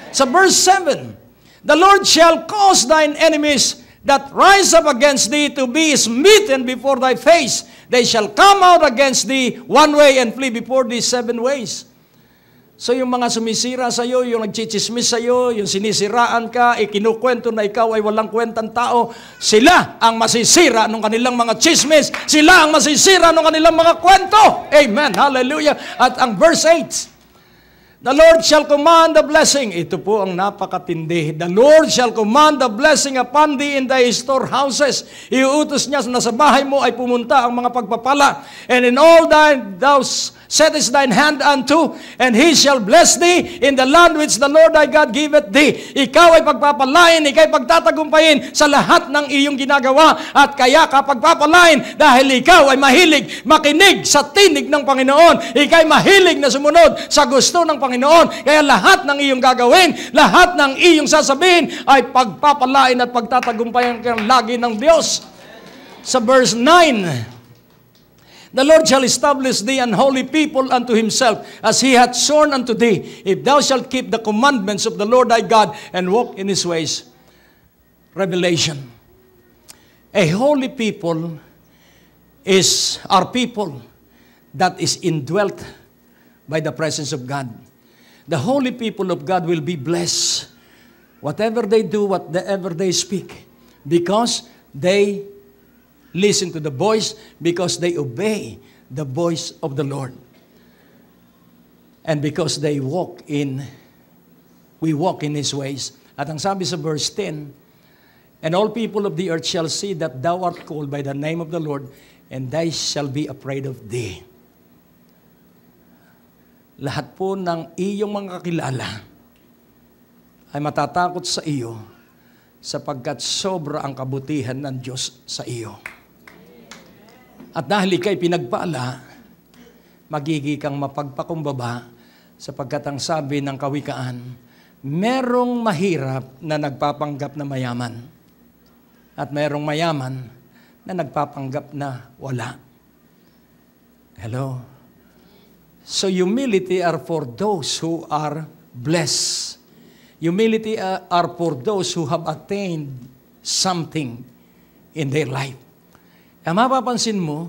Sa verse 7, the Lord shall cause thine enemies that rise up against thee to be smitten before thy face. They shall come out against thee one way and flee before thee 7 ways. So yung mga sumisira sa iyo, yung nagchichismis sa iyo, yung sinisiraan ka, ikinukwento na ikaw ay walang kwentang tao, sila ang masisira ng kanilang mga chismis. Sila ang masisira ng kanilang mga kwento. Amen. Hallelujah. At ang verse 8, The Lord shall command the blessing. Ito po ang napakatindi. The Lord shall command the blessing upon thee in thy storehouses. Iuutos niya na sa bahay mo ay pumunta ang mga pagpapala. And in all thou settest thine hand unto, and he shall bless thee in the land which the Lord thy God giveth thee. Ikaw ay pagpapalain, ikaw ay pagtatagumpayin sa lahat ng iyong ginagawa. At kaya ka pagpapalain dahil ikaw ay mahilig makinig sa tinig ng Panginoon. Ikaw ay mahilig na sumunod sa gusto ng Panginoon. Kaya lahat ng iyong gagawin, lahat ng iyong sasabihin ay pagpapalain at pagtatagumpayan ka lagi ng Diyos. Sa verse 9, the Lord shall establish thee an holy people unto himself, as he hath sworn unto thee, if thou shalt keep the commandments of the Lord thy God, and walk in his ways. Revelation. A holy people are people that is indwelt by the presence of God. The holy people of God will be blessed, whatever they do, whatever they speak, because they listen to the voice, because they obey the voice of the Lord. And because we walk in his ways. At ang sabi sa verse 10, and all people of the earth shall see that thou art called by the name of the Lord, and they shall be afraid of thee. Lahat po ng iyong mga kakilala ay matatakot sa iyo sapagkat sobra ang kabutihan ng Diyos sa iyo. At dahil ika'y pinagpala, magiging kang mapagpakumbaba sapagkat ang sabi ng kawikaan, merong mahirap na nagpapanggap na mayaman at merong mayaman na nagpapanggap na wala. Hello? So humility are for those who are blessed. Humility are for those who have attained something in their life. Kaya mapapansin mo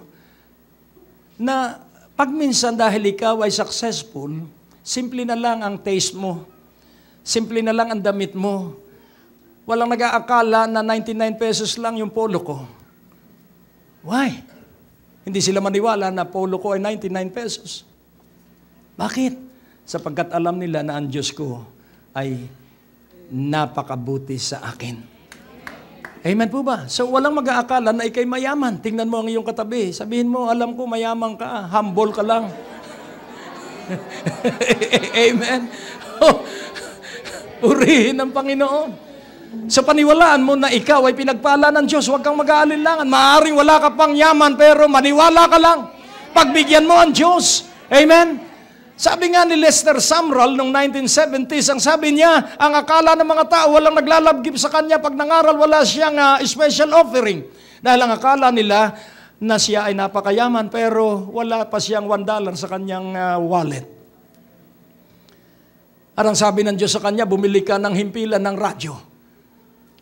na pag minsan dahil ikaw ay successful, simple na lang ang taste mo, simple na lang ang damit mo. Walang nag-aakala na 99 pesos lang yung polo ko. Why? Hindi sila maniwala na polo ko ay 99 pesos. Bakit? Sapagkat alam nila na ang Diyos ko ay napakabuti sa akin. Amen po ba? So walang mag-aakala na ikay mayaman. Tingnan mo ang iyong katabi. Sabihin mo, alam ko mayaman ka, humble ka lang. Amen. Purihin ang Panginoon. Sa paniwalaan mo na ikaw ay pinagpala ng Diyos, huwag kang mag-aalinlangan. Maaaring wala ka pang yaman, pero maniwala ka lang. Pagbigyan mo ang Diyos. Amen. Sabi nga ni Lester Sumrall noong 1970s, ang sabi niya, ang akala ng mga tao, walang naglalabgib sa kanya. Pag nangaral, wala siyang special offering. Dahil ang akala nila na siya ay napakayaman, pero wala pa siyang $1 sa kanyang wallet. At ang sabi ng Diyos sa kanya, bumili ka ng himpilan ng radyo.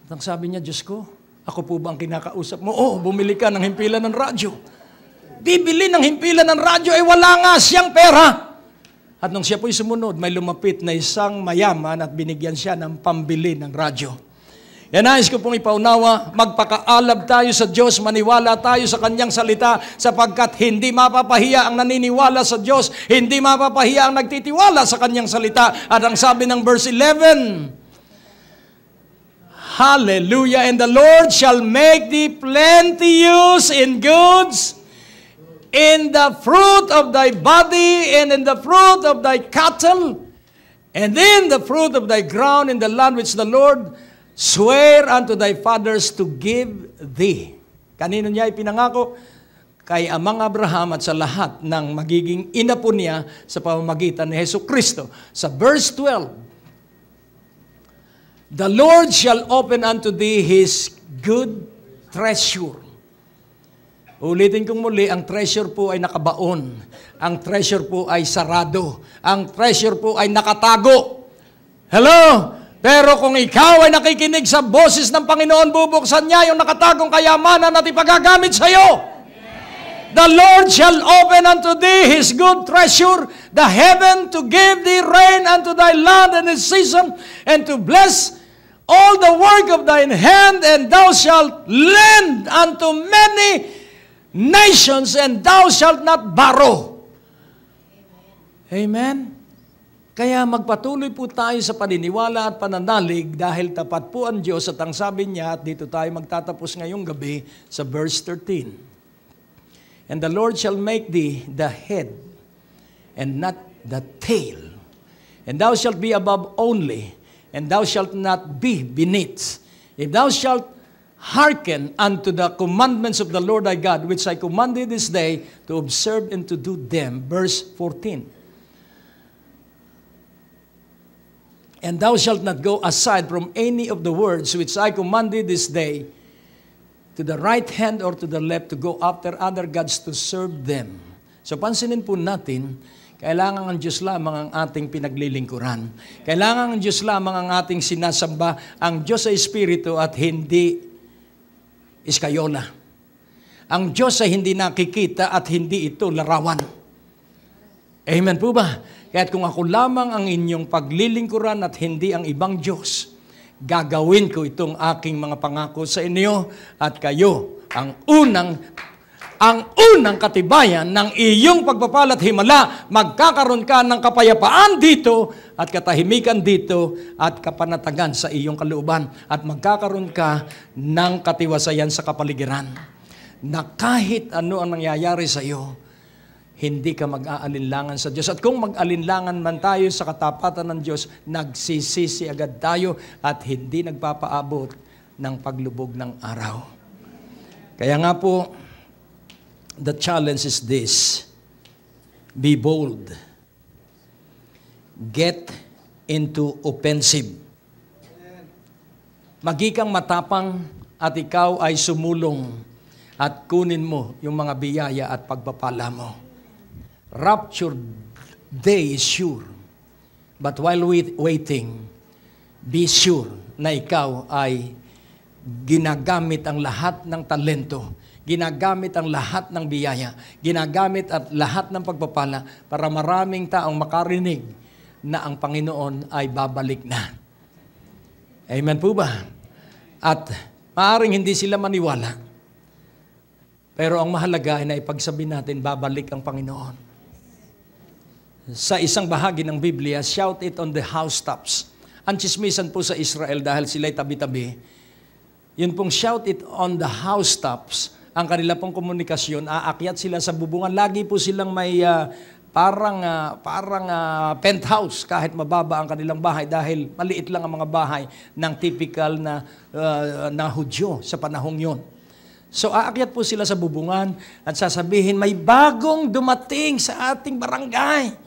At ang sabi niya, Diyos ko, ako po ba ang kinakausap mo? Oo, bumili ka ng himpilan ng radyo. Bibili ng himpilan ng radyo, wala nga siyang pera. At nung siya po'y sumunod, may lumapit na isang mayaman at binigyan siya ng pambili ng radyo. Yan nais ko pong ipaunawa, magpakaalab tayo sa Diyos, maniwala tayo sa Kanyang salita, sapagkat hindi mapapahiya ang naniniwala sa Diyos, hindi mapapahiya ang nagtitiwala sa Kanyang salita. At ang sabi ng verse 11, Hallelujah! And the Lord shall make thee plenteous in goods, in the fruit of thy body, and in the fruit of thy cattle, and in the fruit of thy ground, in the land which the Lord swear unto thy fathers to give thee. Kanino niya ipinangako? Kay amang Abraham at sa lahat ng magiging inapo niya sa pamamagitan ni Hesus Kristo. Sa verse 12, the Lord shall open unto thee his good treasure. Ulitin kong muli, ang treasure po ay nakabaon. Ang treasure po ay sarado. Ang treasure po ay nakatago. Hello? Pero kung ikaw ay nakikinig sa boses ng Panginoon, bubuksan niya yung nakatagong kayamanan at ipagagamit sa iyo. The Lord shall open unto thee his good treasure, the heaven to give thee rain unto thy land in its season, and to bless all the work of thine hand, and thou shalt lend unto many nations, and thou shalt not borrow. Amen? Kaya magpatuloy po tayo sa paniniwala at pananalig dahil tapat po ang Diyos at ang sabi niya, at dito tayo magtatapos ngayong gabi sa verse 13. And the Lord shall make thee the head and not the tail. And thou shalt be above only, and thou shalt not be beneath. If thou shalt hearken unto the commandments of the Lord thy God, which I commanded this day, to observe and to do them. Verse 14. And thou shalt not go aside from any of the words which I commanded this day, to the right hand or to the left, to go after other gods to serve them. So pansinin po natin, kailangan ang Diyos lamang ang ating pinaglilingkuran. Kailangan ang Diyos lamang ang ating sinasamba. Ang Diyos ay Espiritu at hindi iskayola. Ang Diyos ay hindi nakikita at hindi ito larawan. Amen po ba? Kaya't kung ako lamang ang inyong paglilingkuran at hindi ang ibang Diyos, gagawin ko itong aking mga pangako sa inyo at kayo ang unang katibayan ng iyong pagpapalat himala, magkakaroon ka ng kapayapaan dito at katahimikan dito at kapanatagan sa iyong kalooban at magkakaroon ka ng katiwasayan sa kapaligiran na kahit ano ang nangyayari sa iyo, hindi ka mag-aalinlangan sa Diyos. At kung mag-alinlangan man tayo sa katapatan ng Diyos, nagsisisi agad tayo at hindi nagpapaabot ng paglubog ng araw. Kaya nga po, the challenge is this: be bold. Get into offensive. Magikang matapang at ikaw ay sumulong at kunin mo yung mga biyaya at pagpapala mo. Rapture day is sure. But while waiting, be sure na ikaw ay ginagamit ang lahat ng talento, ginagamit ang lahat ng biyaya, ginagamit at lahat ng pagpapala para maraming taong makarinig na ang Panginoon ay babalik na. Amen po ba? At maaaring hindi sila maniwala. Pero ang mahalaga ay na ipagsabi natin, babalik ang Panginoon. Sa isang bahagi ng Biblia, shout it on the housetops. Ang tsismisan po sa Israel dahil sila'y tabi-tabi. Yun pong shout it on the housetops, ang kanila pong komunikasyon, aakyat sila sa bubungan. Lagi po silang may parang penthouse kahit mababa ang kanilang bahay dahil maliit lang ang mga bahay ng typical na Hudyo sa panahong yon. So aakyat po sila sa bubungan at sasabihin, may bagong dumating sa ating barangay.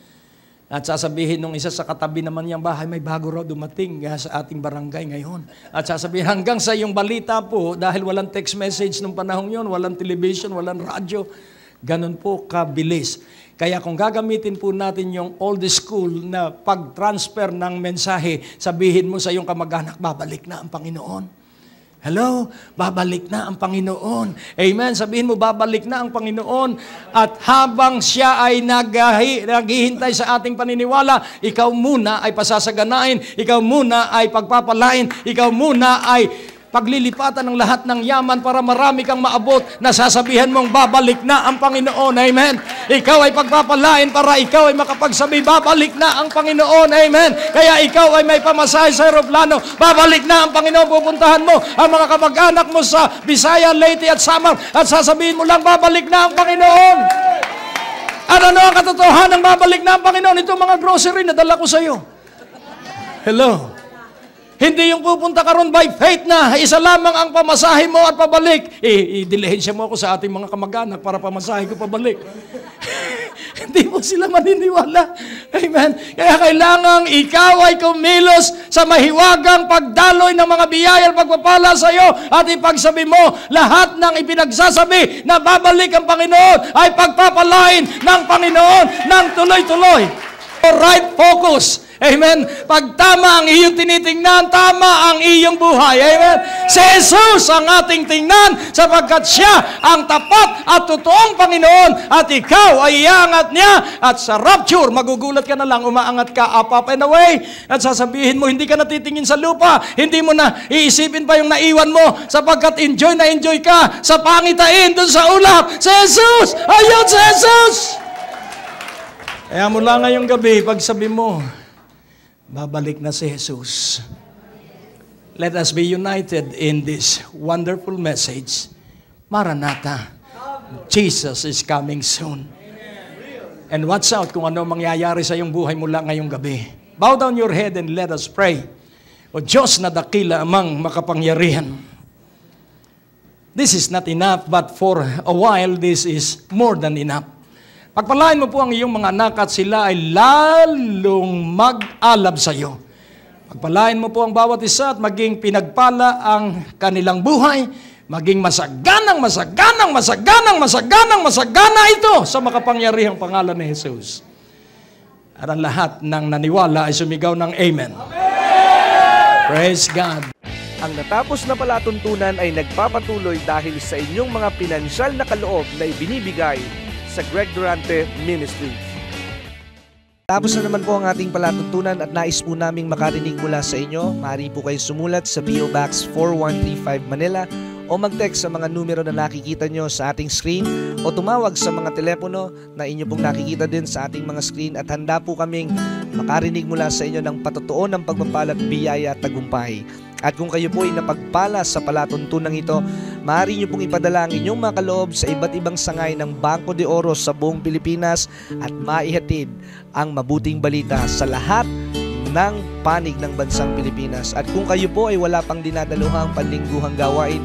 At sasabihin nung isa sa katabi naman niyang bahay, may bago raw dumating sa ating barangay ngayon. At sasabihin hanggang sa yung balita po, dahil walang text message nung panahon yon, walang television, walang radyo, ganun po kabilis. Kaya kung gagamitin po natin yung old school na pag-transfer ng mensahe, sabihin mo sa iyong kamag-anak, babalik na ang Panginoon. Hello? Babalik na ang Panginoon. Amen? Sabihin mo, babalik na ang Panginoon. At habang siya ay naghihintay sa ating paniniwala, ikaw muna ay pasasaganain, ikaw muna ay pagpapalain, ikaw muna ay paglilipatan ng lahat ng yaman para marami kang maabot na sasabihan mong babalik na ang Panginoon. Amen? Ikaw ay pagpapalain para ikaw ay makapagsabi, babalik na ang Panginoon. Amen? Kaya ikaw ay may pamasahe sa aeroplano, babalik na ang Panginoon. Pupuntahan mo ang mga kamag-anak mo sa Bisaya, Leyte at Samar at sasabihin mo lang, babalik na ang Panginoon. At ano ang katotohanan ng babalik na ang Panginoon? Itong mga grocery na dala ko sa iyo. Hello? Hindi yung pupunta ka ron by faith na isa lamang ang pamasahe mo at pabalik. I-dilihensya mo ako sa ating mga kamag-anak para pamasahe ko pabalik. Hindi mo sila maniniwala. Amen. Kaya kailangan ikaw ay kumilos sa mahiwagang pagdaloy ng mga biyaya at pagpapala sa iyo at ipagsabi mo lahat ng ipinagsasabi na babalik ang Panginoon ay pagpapalain ng Panginoon ng tuloy-tuloy. Right focus. Amen. Pag tama ang iyong tinitingnan, tama ang iyong buhay. Amen. Si Jesus ang ating tingnan sapagkat siya ang tapat at totoong Panginoon at ikaw ay iangat niya at sa rapture, magugulat ka na lang, umaangat ka up and away at sasabihin mo, hindi ka natitingin sa lupa, hindi mo na iisipin pa yung naiwan mo sapagkat enjoy na enjoy ka sa pangitain dun sa ulap. Si Jesus! Ayun si Jesus! Kaya mula ngayong gabi, pagsabi mo, Babalik na si Jesus. Let us be united in this wonderful message. Maranatha, Jesus is coming soon. And watch out kung ano mangyayari sa iyong buhay mula ngayong gabi. Bow down your head and let us pray. O Diyos na dakila amang makapangyarihan. This is not enough, but for a while, this is more than enough. Pagpalain mo po ang iyong mga anak at sila ay lalong mag-alab sa iyo. Pagpalain mo po ang bawat isa at maging pinagpala ang kanilang buhay, maging masagana ito sa makapangyarihang pangalan ni Jesus. At ang lahat ng naniwala ay sumigaw ng Amen. Praise God. Ang natapos na palatuntunan ay nagpapatuloy dahil sa inyong mga pinansyal na kaloob na ibinibigay sa Greg Durante Ministries. Tapos na naman po ang ating palatuntunan at nais po naming makarinig mula sa inyo. Maaari po kayo sumulat sa PO Box 4135 Manila o mag-text sa mga numero na nakikita nyo sa ating screen o tumawag sa mga telepono na inyo pong nakikita din sa ating mga screen at handa po kaming makarinig mula sa inyo ng patotoo ng pagpapala at biyaya at tagumpay. At kung kayo po ay napagpala sa palatuntunang ito, maaari nyo pong ipadala ang inyong mga kaloob sa iba't ibang sangay ng Bangko de Oro sa buong Pilipinas at maihatid ang mabuting balita sa lahat ng panig ng bansang Pilipinas. At kung kayo po ay wala pang dinadaluhang panlingguhang gawain,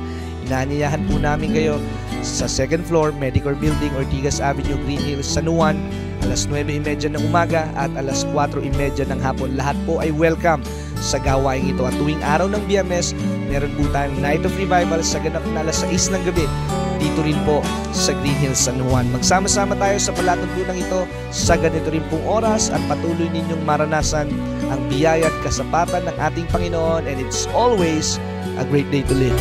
inaanyayahan po namin kayo sa 2nd floor, Medicor Building, Ortigas Avenue, Green Hills, San Juan, alas 9:30 ng umaga at alas 4:30 ng hapon. Lahat po ay welcome sa gawain ito. At tuwing araw ng Biyernes, meron po tayong Night of Revival sa ganap na alas 6 ng gabi. Dito rin po sa Green Hills, San Juan. Magsama-sama tayo sa palatuntunang ito sa ganito rin pong oras at patuloy ninyong maranasan ang biyaya at kasapatan ng ating Panginoon, and it's always a great day to live.